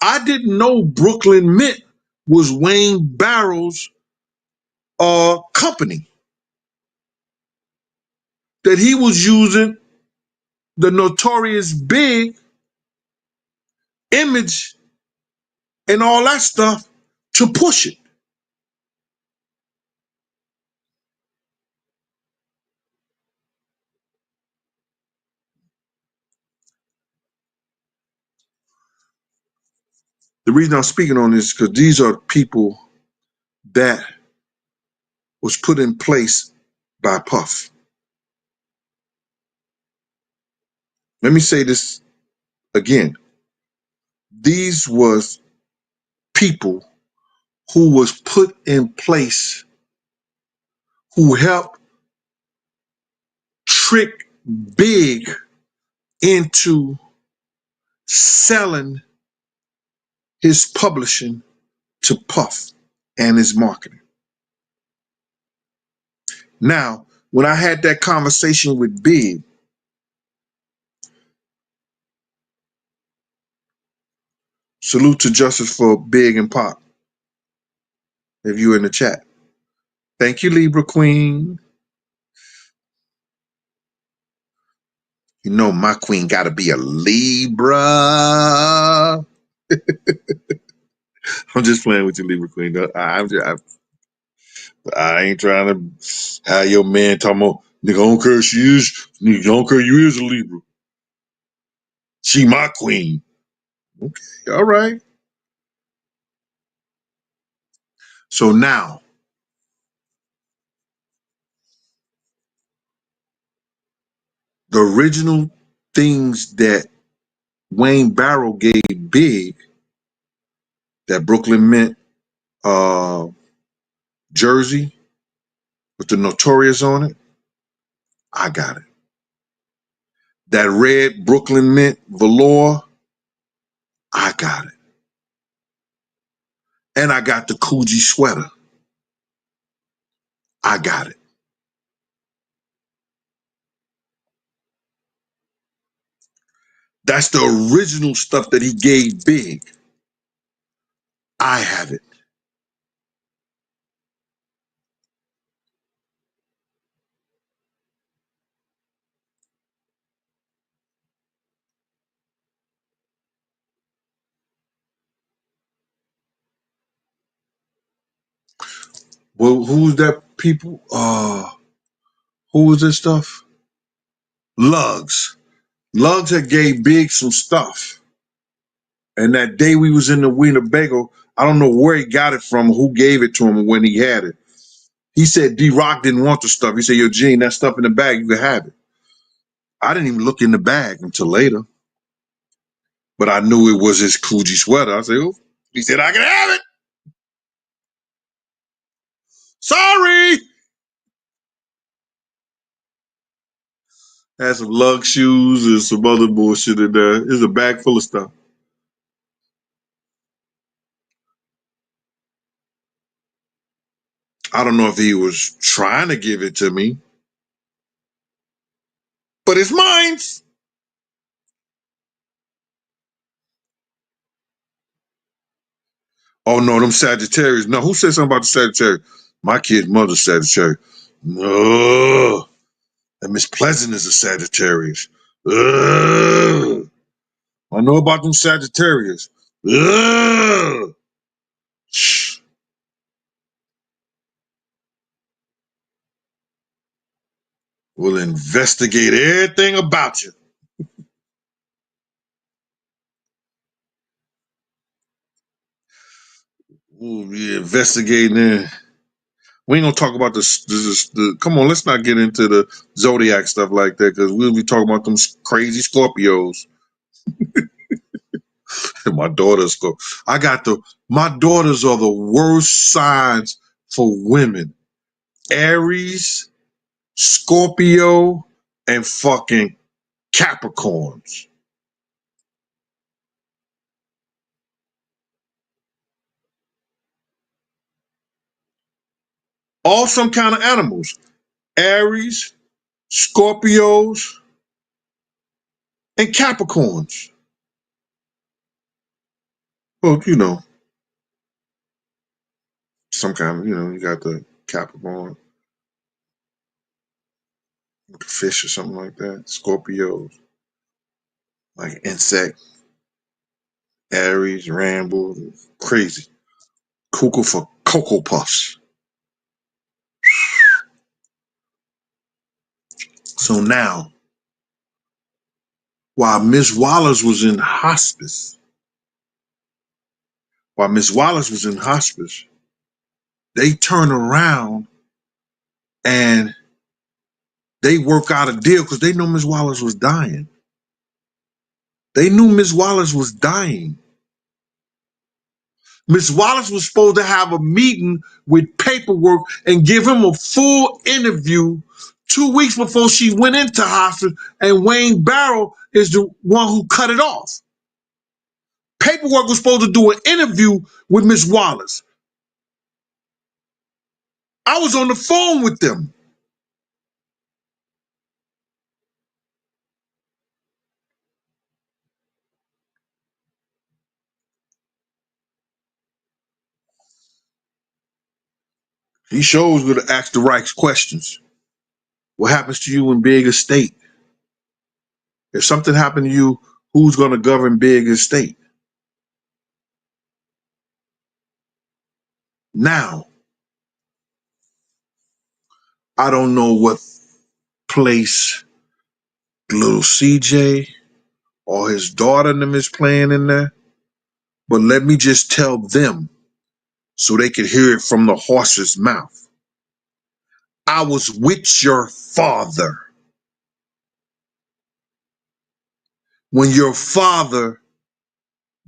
I didn't know Brooklyn Mint was Wayne Barrows' company. That he was using the Notorious Big image and all that stuff to push it. The reason I'm speaking on this is because these are people that was put in place by Puff. Let me say this again. These was people who was put in place who helped trick Big into selling his publishing to Puff and his marketing. Now, when I had that conversation with Big, salute to Justice for Big and Pop, if you're in the chat. Thank you, Libra Queen. You know my queen got to be a Libra. I'm just playing with you, Libra Queen. I ain't trying to have your man talking about, nigga, I don't care if she is, nigga, I don't care you is a Libra. She my queen. Okay, all right. So now, the original things that Wayne Barrow gave Big, that Brooklyn Mint jersey with the Notorious on it, I got it. That red Brooklyn Mint velour, I got it. And I got the Coogee sweater. I got it. That's the original stuff that he gave Big. I have it. Well, who's that people? Who was this stuff? Lugs. Lugs had gave Big some stuff. And that day we was in the Winnebago, I don't know where he got it from, who gave it to him when he had it. He said D-Rock didn't want the stuff. He said, yo, Gene, that stuff in the bag, you can have it. I didn't even look in the bag until later. But I knew it was his Coogee sweater. I said, oh. He said, I can have it. Sorry. Had some lug shoes and some other bullshit in there. It's a bag full of stuff. I don't know if he was trying to give it to me, but it's mine. Oh no, them Sagittarius. No, who said something about the Sagittarius? My kid's mother's Sagittarius. No, and Miss Pleasant is a Sagittarius. Ugh. I know about them Sagittarius. Ugh. Shh. We'll investigate everything about you. We'll be investigating it. We ain't gonna talk about the. Come on, let's not get into the zodiac stuff like that because we'll be talking about them crazy Scorpios. My daughter's go. I got the. My daughters are the worst signs for women: Aries, Scorpio, and fucking Capricorns. All some kind of animals: Aries, Scorpios, and Capricorns. Well, you know, some kind of, you got the Capricorn, like a fish or something like that. Scorpios, like insect. Aries, ramble, crazy. Cuckoo for Cocoa Puffs. So now, while Miss Wallace was in hospice, they turn around and they work out a deal because they know Miss Wallace was dying. They knew Miss Wallace was dying. Miss Wallace was supposed to have a meeting with paperwork and give him a full interview 2 weeks before she went into hospital, and Wayne Barrow is the one who cut it off. Paperwork was supposed to do an interview with Miss Wallace. I was on the phone with them. He shows going to ask the right questions. What happens to you in Big Estate? If something happened to you, who's going to govern Big Estate? Now, I don't know what place little CJ or his daughter and them is playing in there, but let me just tell them so they can hear it from the horse's mouth. I was with your father when your father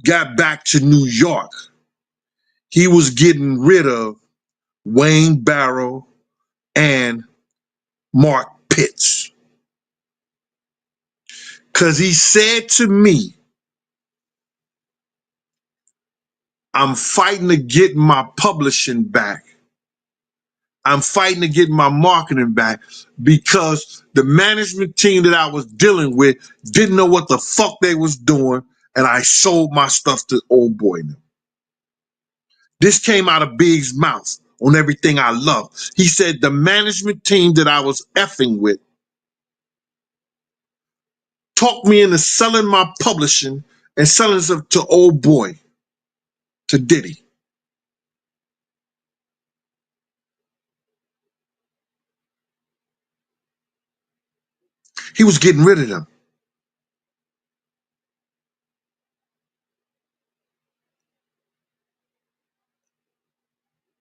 got back to New York. He was getting rid of Wayne Barrow and Mark Pitts. Because he said to me, I'm fighting to get my publishing back. I'm fighting to get my marketing back because the management team that I was dealing with didn't know what the fuck they was doing, and I sold my stuff to old boy now. This came out of Big's mouth on everything I love. He said the management team that I was effing with talked me into selling my publishing and selling it to old boy, to Diddy. He was getting rid of them.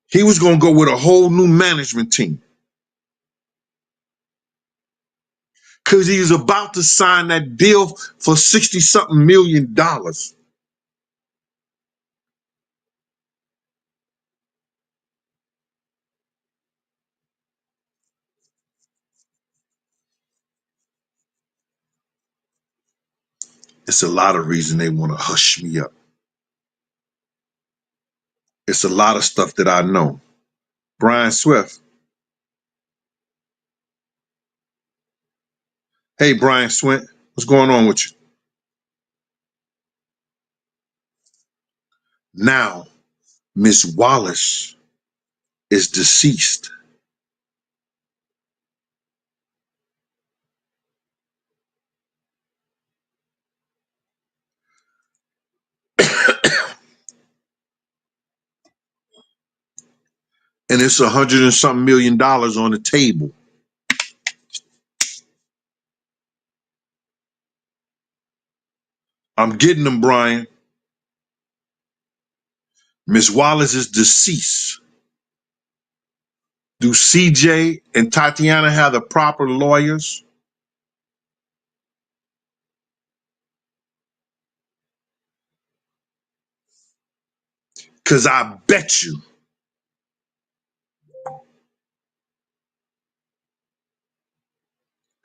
He was going to go with a whole new management team because he was about to sign that deal for $60-something million. It's a lot of reason they want to hush me up. It's a lot of stuff that I know. Brian Swift. Hey, Brian Swift, what's going on with you? Now, Miss Wallace is deceased. And it's $100 and something million on the table. I'm getting them, Brian. Miss Wallace is deceased. Do CJ and Tatiana have the proper lawyers? Because I bet you.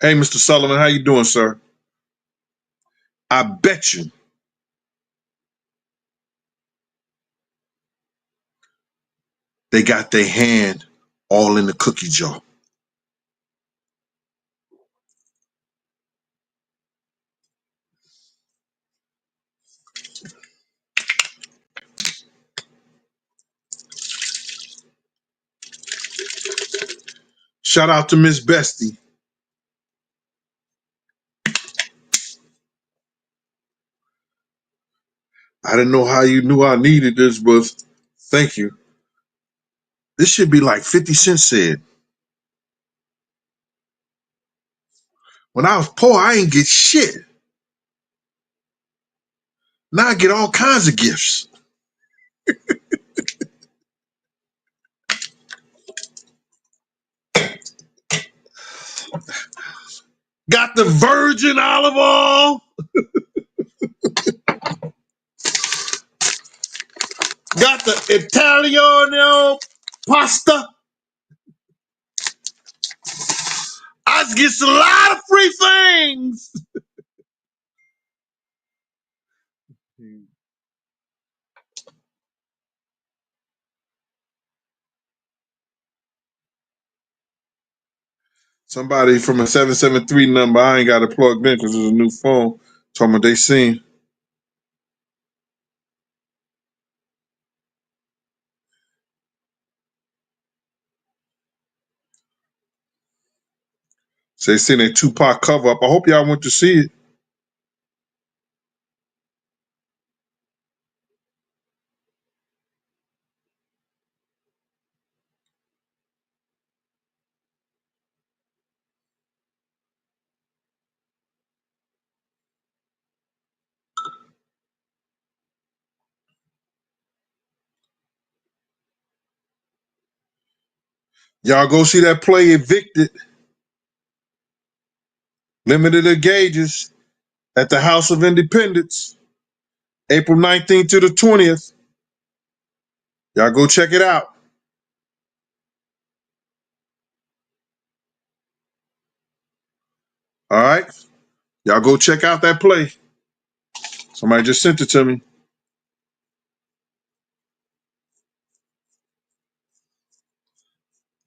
Hey, Mr. Sullivan, how you doing, sir? I bet you they got their hand all in the cookie jar. Shout out to Miss Bestie. I didn't know how you knew I needed this, but thank you. This should be like 50 Cent said. When I was poor, I ain't get shit. Now I get all kinds of gifts. Got the virgin olive oil. Got got the Italiano pasta. I get a lot of free things. Somebody from a 773 number, I ain't got it plugged in because it's a new phone. Told me they seen. So they seen a Tupac cover up. I hope y'all went to see it. Y'all go see that play Evicted, limited engages at the House of Independence, April 19th to the 20th. Y'all go check it out. All right? Y'all go check out that play. Somebody just sent it to me.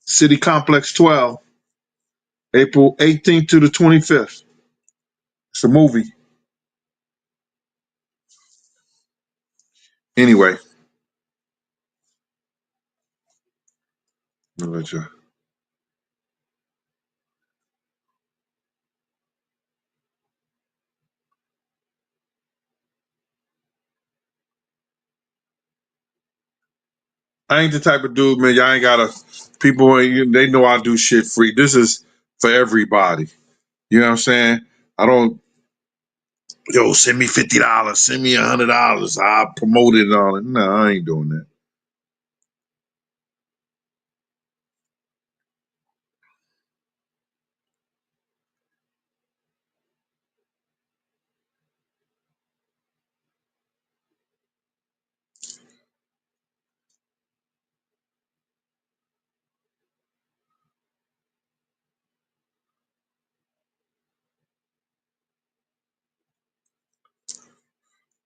City Complex 12, April 18th to the 25th. It's a movie. Anyway, I'll let you. I ain't the type of dude, man. Y'all ain't gotta. People, they know I do shit free. This is for everybody. You know what I'm saying? I don't. Yo, send me $50. Send me $100. I'll promote it and all that. No, I ain't doing that.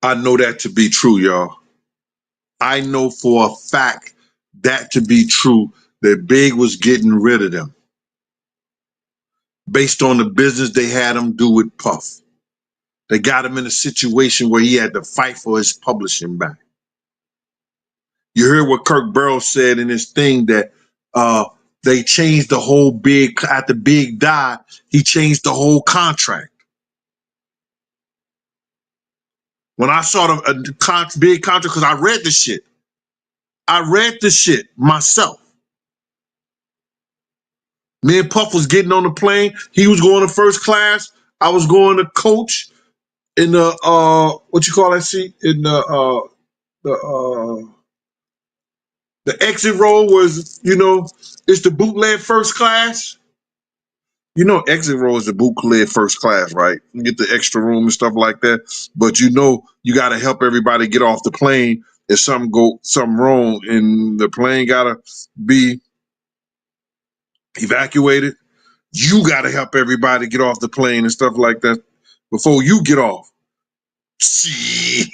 I know that to be true, y'all. I know for a fact that to be true that Big was getting rid of them based on the business they had him do with Puff. They got him in a situation where he had to fight for his publishing back. You heard what Kirk Burrows said in his thing that they changed the whole Big, after Big died, he changed the whole contract. When I saw the Big contract, because I read the shit. I read the shit myself. Me and Puff was getting on the plane. He was going to first class. I was going to coach in the what you call that seat? In the the exit row was, it's the bootleg first class. You know, exit row is the bootleg first class, right? You get the extra room and stuff like that. But you got to help everybody get off the plane if something wrong and the plane got to be evacuated. You got to help everybody get off the plane and stuff like that before you get off. Shit.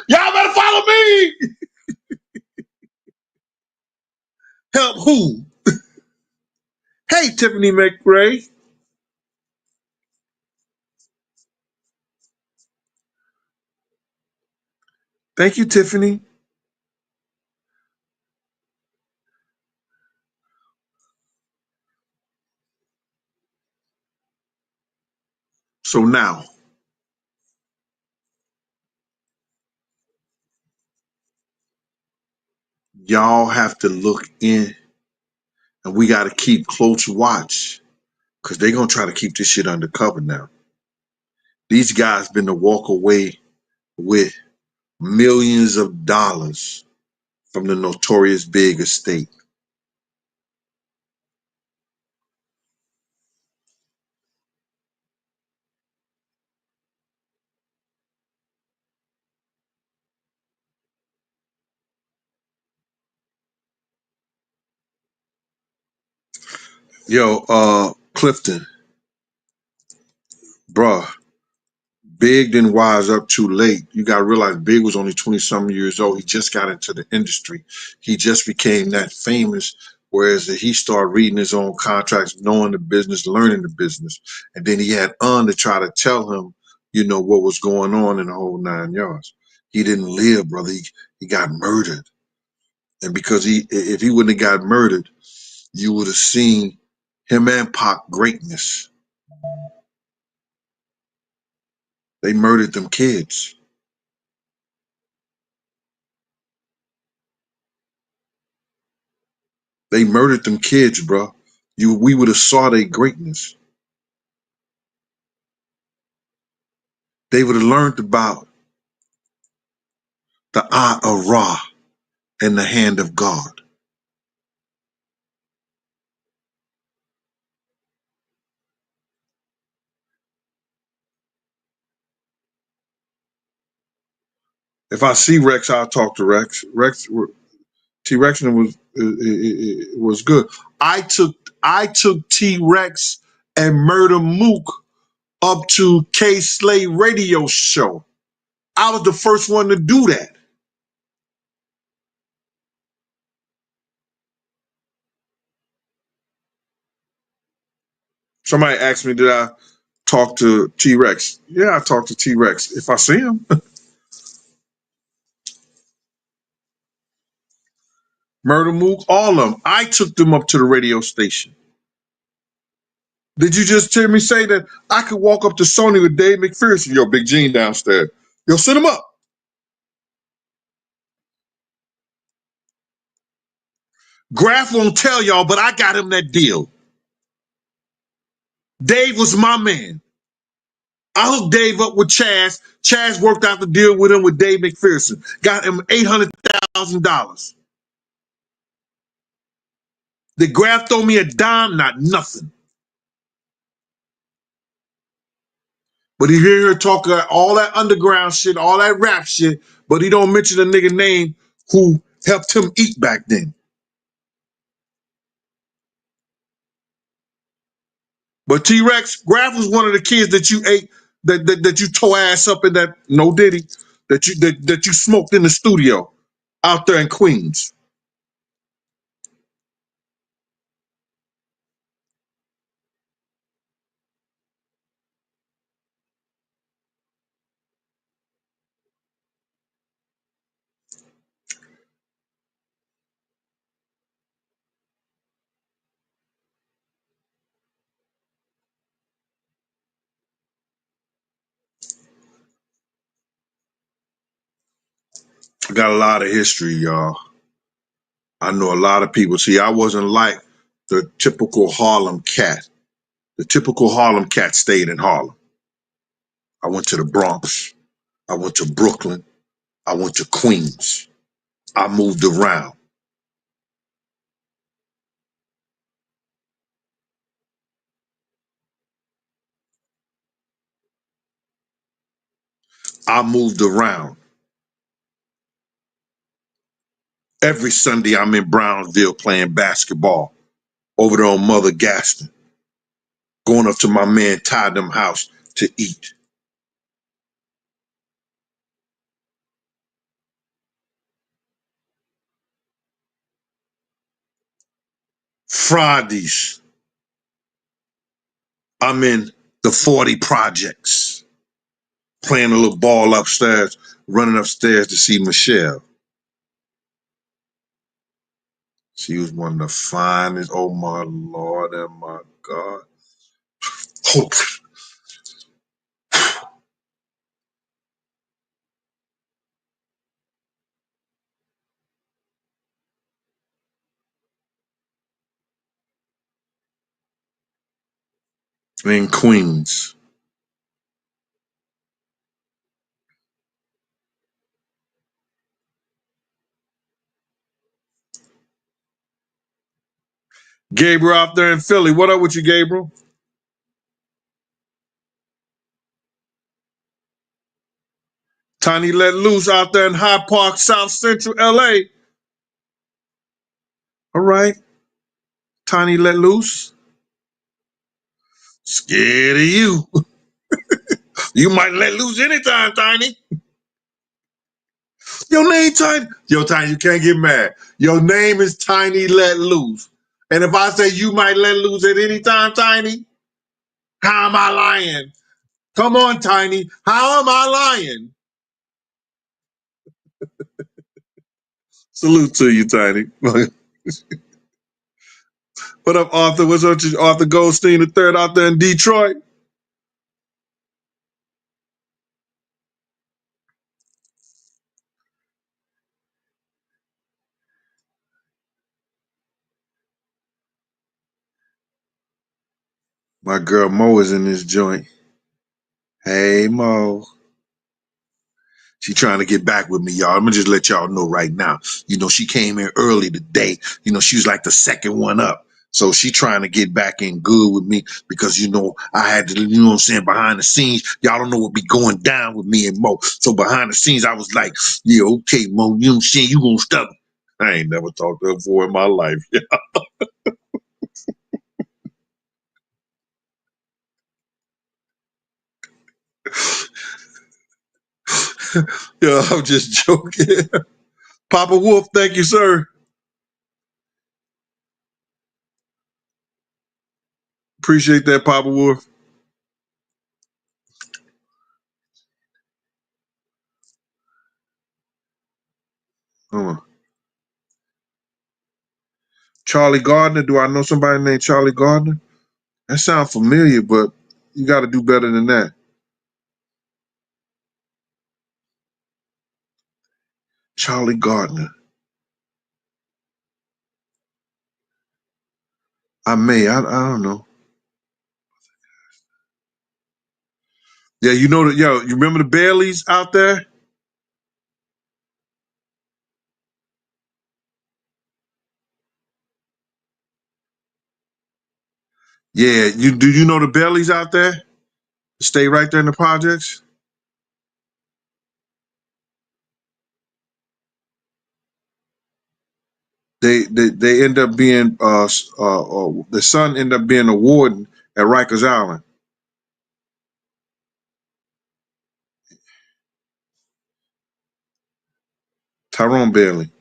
Y'all better follow me. Help who? Hey, Tiffany McRae. Thank you, Tiffany. So now, y'all have to look in and we got to keep close watch because they're going to try to keep this shit undercover now. These guys been to walk away with millions of dollars from the Notorious Big estate. Yo, Clifton, bruh, Big didn't wise up too late. You gotta realize Big was only 20-something years old. He just got into the industry. He just became that famous, whereas he started reading his own contracts, knowing the business, learning the business. And then he had to try to tell him, what was going on in the whole 9 yards. He didn't live, brother. He got murdered. And because if he wouldn't have got murdered, you would have seen him and Pac greatness. They murdered them kids. They murdered them kids, bro. We would have saw their greatness. They would have learned about the eye of Ra and the hand of God. If I see Rex, I'll talk to Rex. T Rex was good. I took T Rex and Murder Mook up to K Slay radio show. I was the first one to do that. Somebody asked me, did I talk to T Rex? Yeah, I talked to T Rex. If I see him, Murder Mook, all of them. I took them up to the radio station. Did you just hear me say that I could walk up to Sony with Dave McPherson? Yo, Big Gene downstairs. Yo, send him up. Graf won't tell y'all, but I got him that deal. Dave was my man. I hooked Dave up with Chaz. Chaz worked out the deal with him with Dave McPherson. Got him $800,000. Did Graf throw me a dime? Not nothing. But he hear her talk all that underground shit, all that rap shit, but he don't mention a nigga name who helped him eat back then. But T-Rex, Graf was one of the kids that you ate, that you tore ass up in that, no Diddy, that you smoked in the studio out there in Queens. I got a lot of history, y'all. I know a lot of people. See, I wasn't like the typical Harlem cat. The typical Harlem cat stayed in Harlem. I went to the Bronx. I went to Brooklyn. I went to Queens. I moved around. I moved around. Every Sunday, I'm in Brownsville playing basketball over there on Mother Gaston, going up to my man Tydem house to eat. Fridays, I'm in the 40 projects, playing a little ball upstairs, running upstairs to see Michelle. She was one of the finest. Oh my Lord and my God. In Queens. Gabriel out there in Philly. What up with you, Gabriel? Tiny Let Loose out there in High Park, South Central LA. All right. Tiny Let Loose. Scared of you. You might let loose anytime, Tiny. Your name Tiny. Yo, Tiny, you can't get mad. Your name is Tiny Let Loose. And if I say you might let loose at any time, Tiny, how am I lying? Come on, Tiny. How am I lying? Salute to you, Tiny. What up, Arthur? What's up, Arthur Goldstein III out there in Detroit? My girl Mo is in this joint. Hey, Mo. She trying to get back with me, y'all. I'm gonna just let y'all know right now. You know, she came in early today. You know, she was like the second one up. So she trying to get back in good with me because, you know, I had to, you know what I'm saying, behind the scenes, y'all don't know what be going down with me and Mo. So behind the scenes, I was like, yeah, okay, Mo, you know what I'm saying? You gonna stop. I ain't never talked to her before in my life. Yeah, I'm just joking. Papa Wolf, thank you, sir. Appreciate that, Papa Wolf. Charlie Gardner. Do I know somebody named Charlie Gardner? That sounds familiar, but you got to do better than that. Charlie Gardner. I may. I don't know. Yeah, you know that. Yo, you remember the Baileys out there? Yeah. You know the Baileys out there? Stay right there in the projects. They end up being the son end up being a warden at Rikers Island. Tyrone Bailey.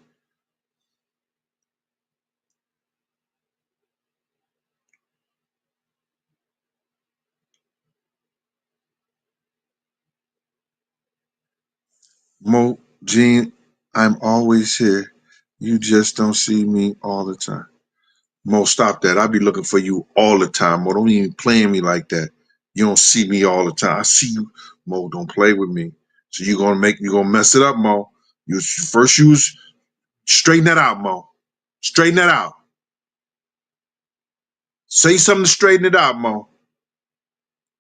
Mo Gene, I'm always here. You just don't see me all the time. Mo, stop that. I be looking for you all the time. Mo, don't even play me like that. You don't see me all the time. I see you. Mo, don't play with me. So you gonna mess it up, Mo. You was straighten that out, Mo. Straighten that out. Say something to straighten it out, Mo.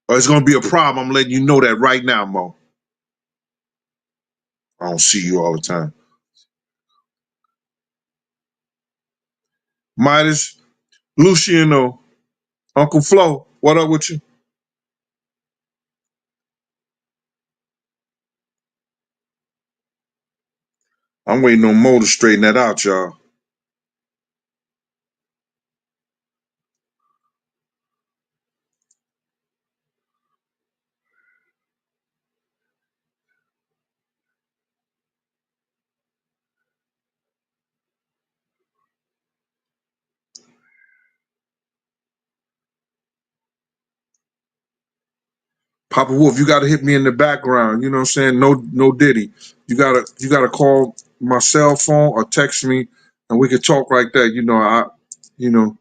Or it's gonna be a problem. I'm letting you know that right now, Mo. I don't see you all the time. Midas, Luciano, Uncle Flo, what up with you? I'm waiting on Mo to straighten that out, y'all. Papa Wolf, you gotta hit me in the background. You know what I'm saying? No Diddy. You gotta call my cell phone or text me and we can talk like that. You know,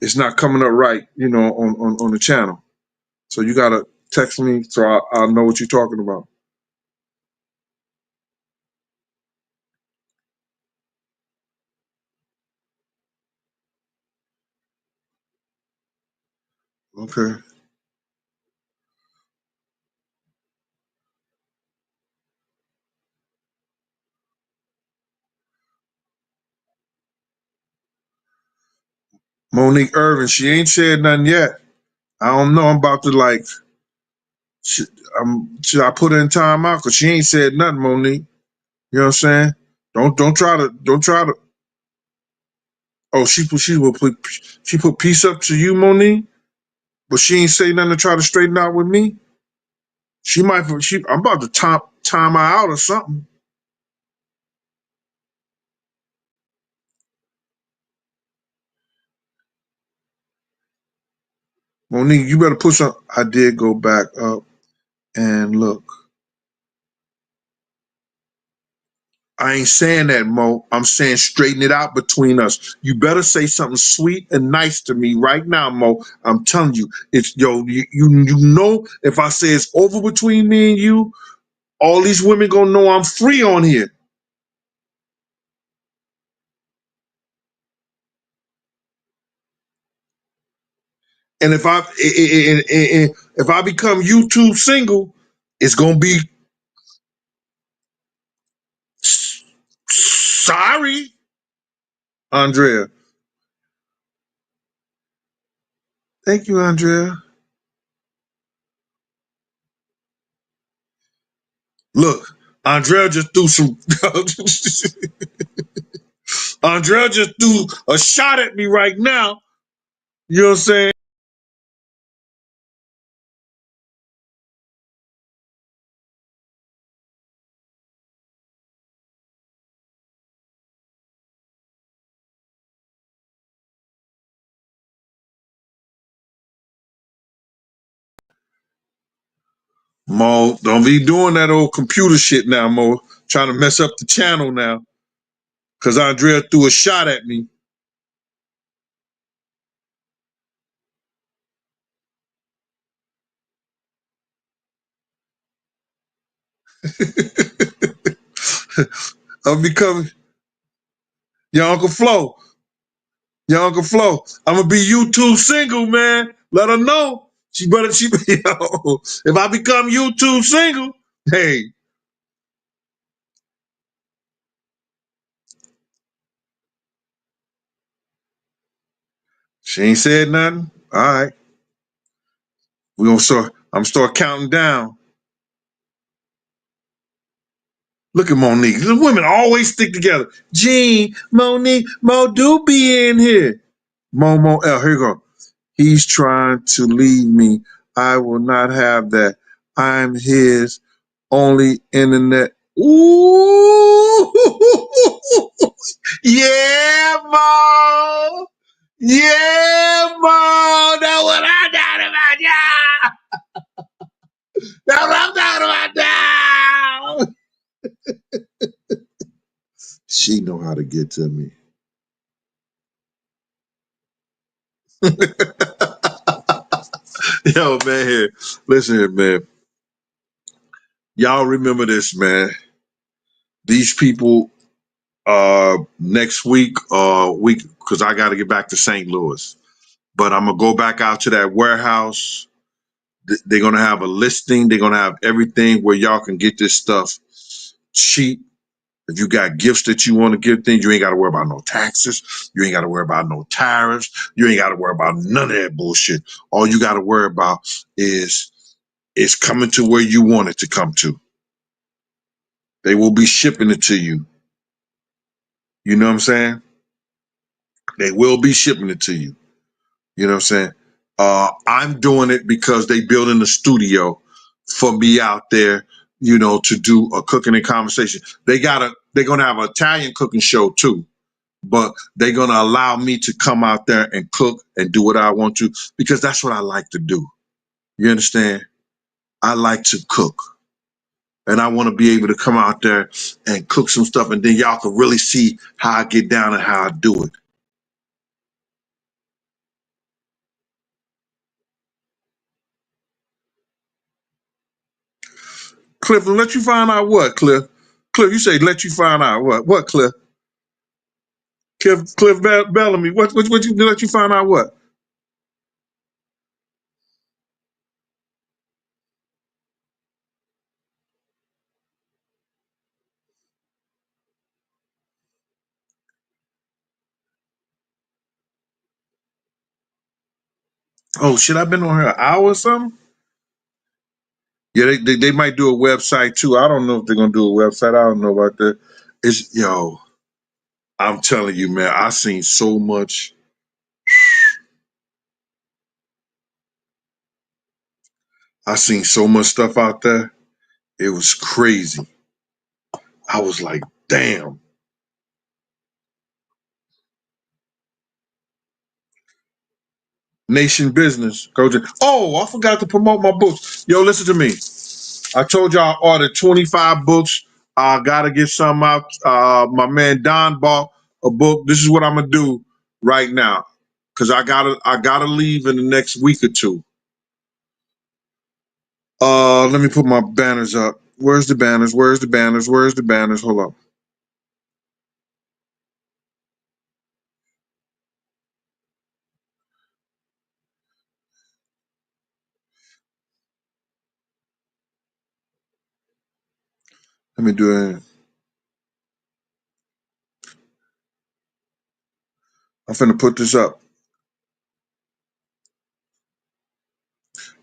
it's not coming up right, you know, on the channel. So you gotta text me so I'll know what you're talking about. Okay. Monique Irvin, she ain't said nothing yet. I don't know. I'm about to like should, should I put her in timeout? Cause she ain't said nothing, Monique. You know what I'm saying? Don't try to. Oh, she put peace up to you, Monique. But she ain't say nothing to try to straighten out with me. She might. I'm about to time her out or something. Monique, you better put some. I did go back up and look. I ain't saying that, Mo. I'm saying straighten it out between us. You better say something sweet and nice to me right now, Mo. I'm telling you, it's you know if I say it's over between me and you, all these women gonna know I'm free on here. And if I become YouTube single, it's gonna be sorry, Andrea. Thank you, Andrea. Look, Andrea just threw some. Andrea just threw a shot at me right now. You know what I'm saying? Mo, don't be doing that old computer shit now, Mo. Trying to mess up the channel now. Cause Andrea threw a shot at me. I'm becoming your Uncle Flo. Your Uncle Flo. I'm gonna be YouTube single, man. Let her know. She better yo, if I become YouTube single, hey, she ain't said nothing. All right. We gonna start counting down. Look at Monique. The women always stick together. Jean, Monique, Mo do be in here. Mo L. Here you go. He's trying to leave me. I will not have that. I'm his only internet. Ooh, yeah, Mo. Yeah, Mo. That's what I'm talking about, yeah. That's what I'm talking about now. She know how to get to me. Yo, man, here. Listen here, man. Y'all remember this, man. These people next week, because I got to get back to St. Louis. But I'm gonna go back out to that warehouse. They're gonna have a listing. They're gonna have everything where y'all can get this stuff cheap. If you got gifts that you want to give things, you ain't got to worry about no taxes. You ain't got to worry about no tariffs. You ain't got to worry about none of that bullshit. All you got to worry about is coming to where you want it to come to. They will be shipping it to you. You know what I'm saying? They will be shipping it to you. You know what I'm saying? I'm doing it because they building a studio for me out there, to do a cooking and conversation. They're gonna have an Italian cooking show too, but they're gonna allow me to come out there and cook and do what I want to because that's what I like to do. You understand? I like to cook. And I want to be able to come out there and cook some stuff, and then y'all can really see how I get down and how I do it. Cliff, let you find out what, Cliff? Cliff, you say let you find out what? What, Cliff? Cliff Bellamy. What you let you find out what? Oh shit, I've been on here an hour or something. Yeah, they might do a website too. I don't know if they're gonna do a website. I don't know about that. I'm telling you, man, I seen so much. I seen so much stuff out there. It was crazy. I was like, damn. Nation Business, Coach. Oh, I forgot to promote my books. Yo, listen to me. I told you I ordered 25 books. I gotta get some out. My man Don bought a book. This is what I'm gonna do right now, cause I gotta leave in the next week or two. Let me put my banners up. Where's the banners? Where's the banners? Where's the banners? Hold up. Let me do it. I'm finna put this up.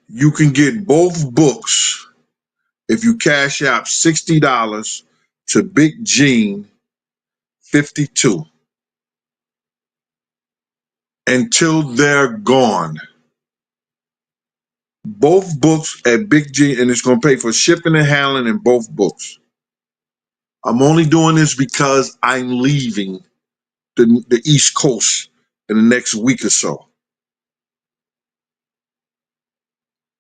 You can get both books if you cash out $60 to Big Gene 52 until they're gone. Both books at Big Gene, and it's gonna pay for shipping and handling in both books. I'm only doing this because I'm leaving the East Coast in the next week or so.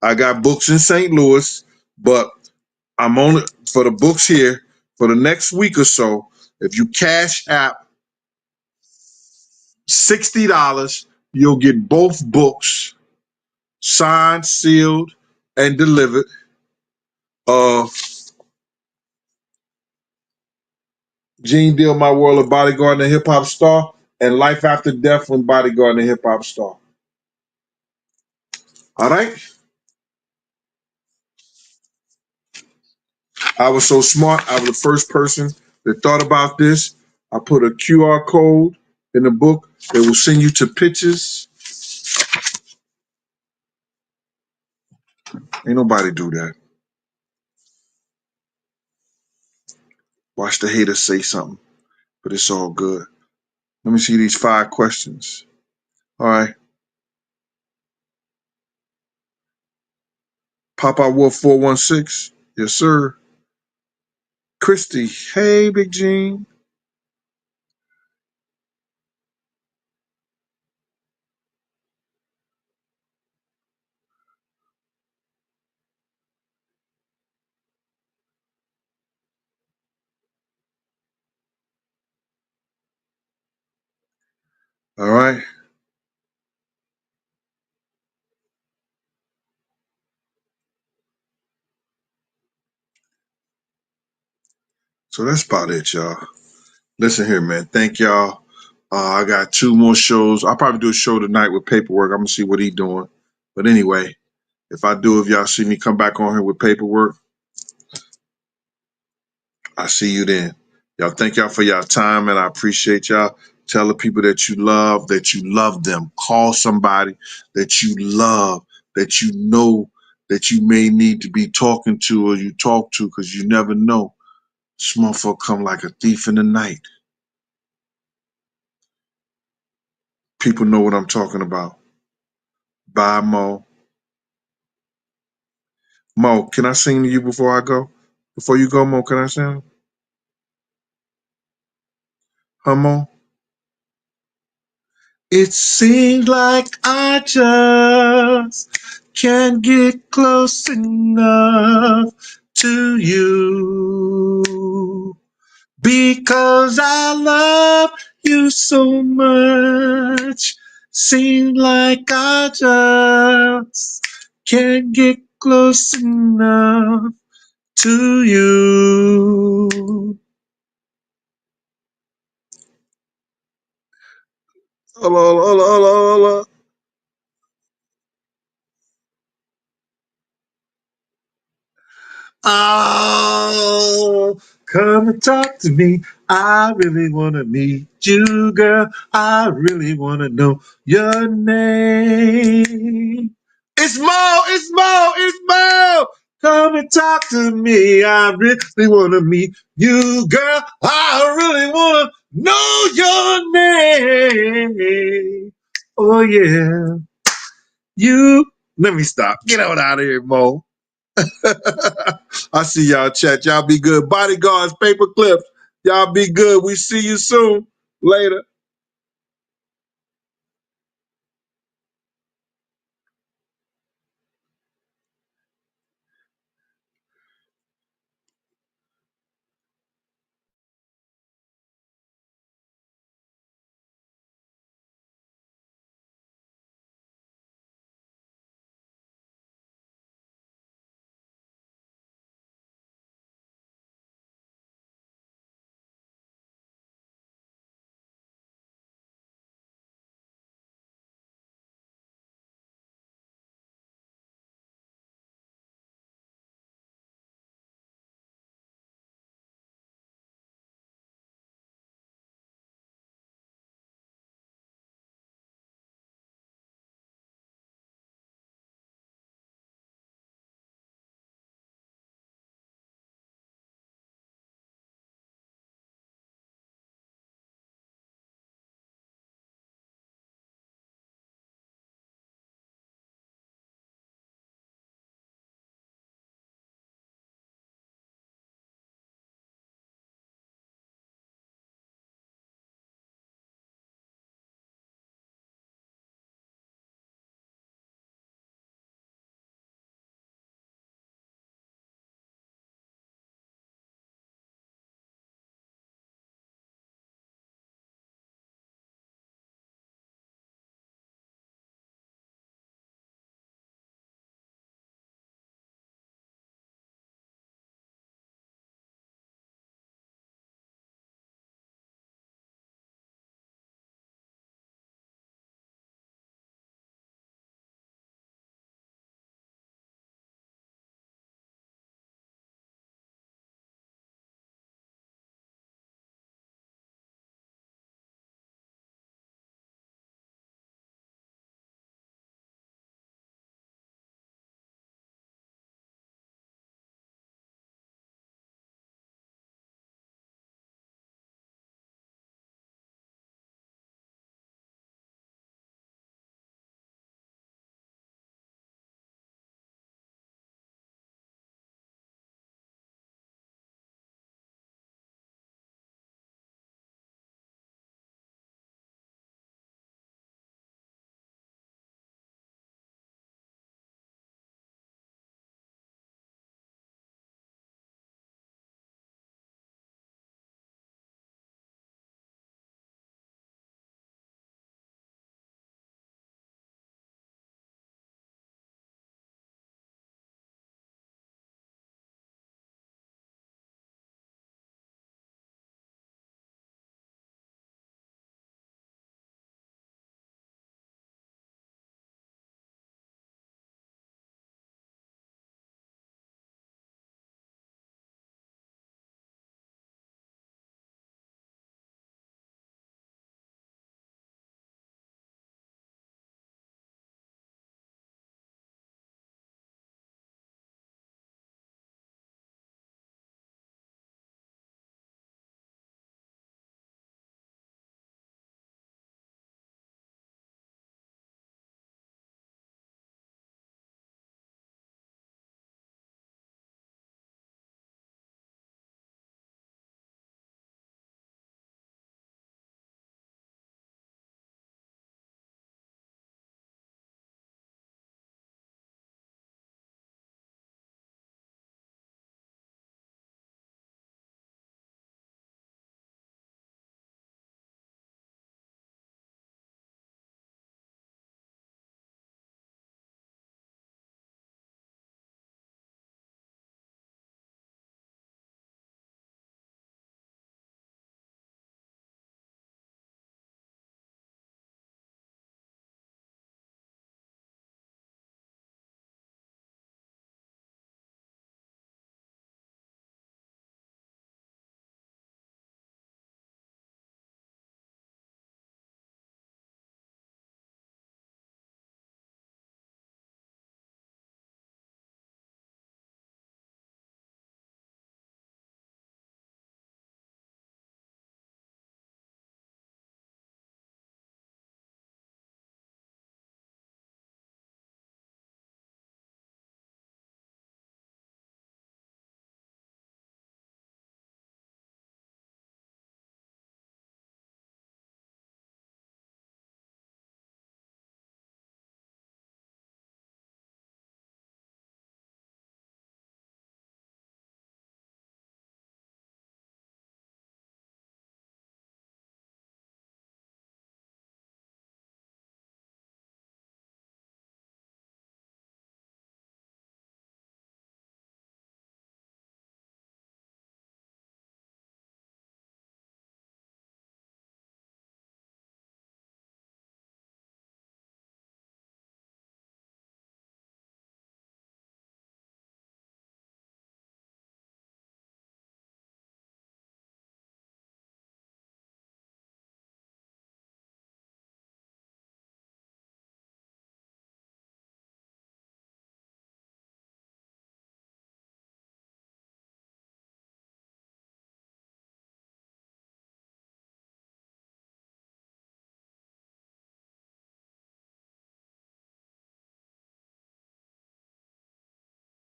I got books in St. Louis, but I'm only for the books here for the next week or so. If you cash app $60, you'll get both books signed, sealed, and delivered. Uh, Gene Deal, My World of Bodyguard and a Hip Hop Star, and Life After Death from Bodyguard and a Hip Hop Star. All right. I was so smart. I was the first person that thought about this. I put a QR code in the book that will send you to pictures. Ain't nobody do that. Watch the haters say something, but it's all good. Let me see these 5 questions. All right. Papa Wolf 416. Yes, sir. Christy. Hey, Big Gene. All right. So that's about it, y'all. Listen here, man. Thank y'all. I got 2 more shows. I'll probably do a show tonight with paperwork. I'm gonna see what he's doing. But anyway, if y'all see me come back on here with paperwork, I see you then. Y'all, thank y'all for y'all time, and I appreciate y'all. Tell the people that you love them. Call somebody that you love, that you know that you may need to be talking to or you talk to, because you never know. This motherfucker come like a thief in the night. People know what I'm talking about. Bye, Mo. Mo, can I sing to you before I go? Before you go, Mo, can I sing? Huh, Mo? It seems like I just can't get close enough to you because I love you so much. Seems like I just can't get close enough to you. Hello, hello, hello, hello. Oh, come and talk to me. I really want to meet you, girl. I really want to know your name. It's Mo, it's Mo, it's Mo. Come and talk to me. I really want to meet you, girl. I really want to know your name. Oh, yeah. You, let me stop. Get on out of here, Mo. I see y'all chat. Y'all be good. Bodyguards, paper clips. Y'all be good. We see you soon. Later.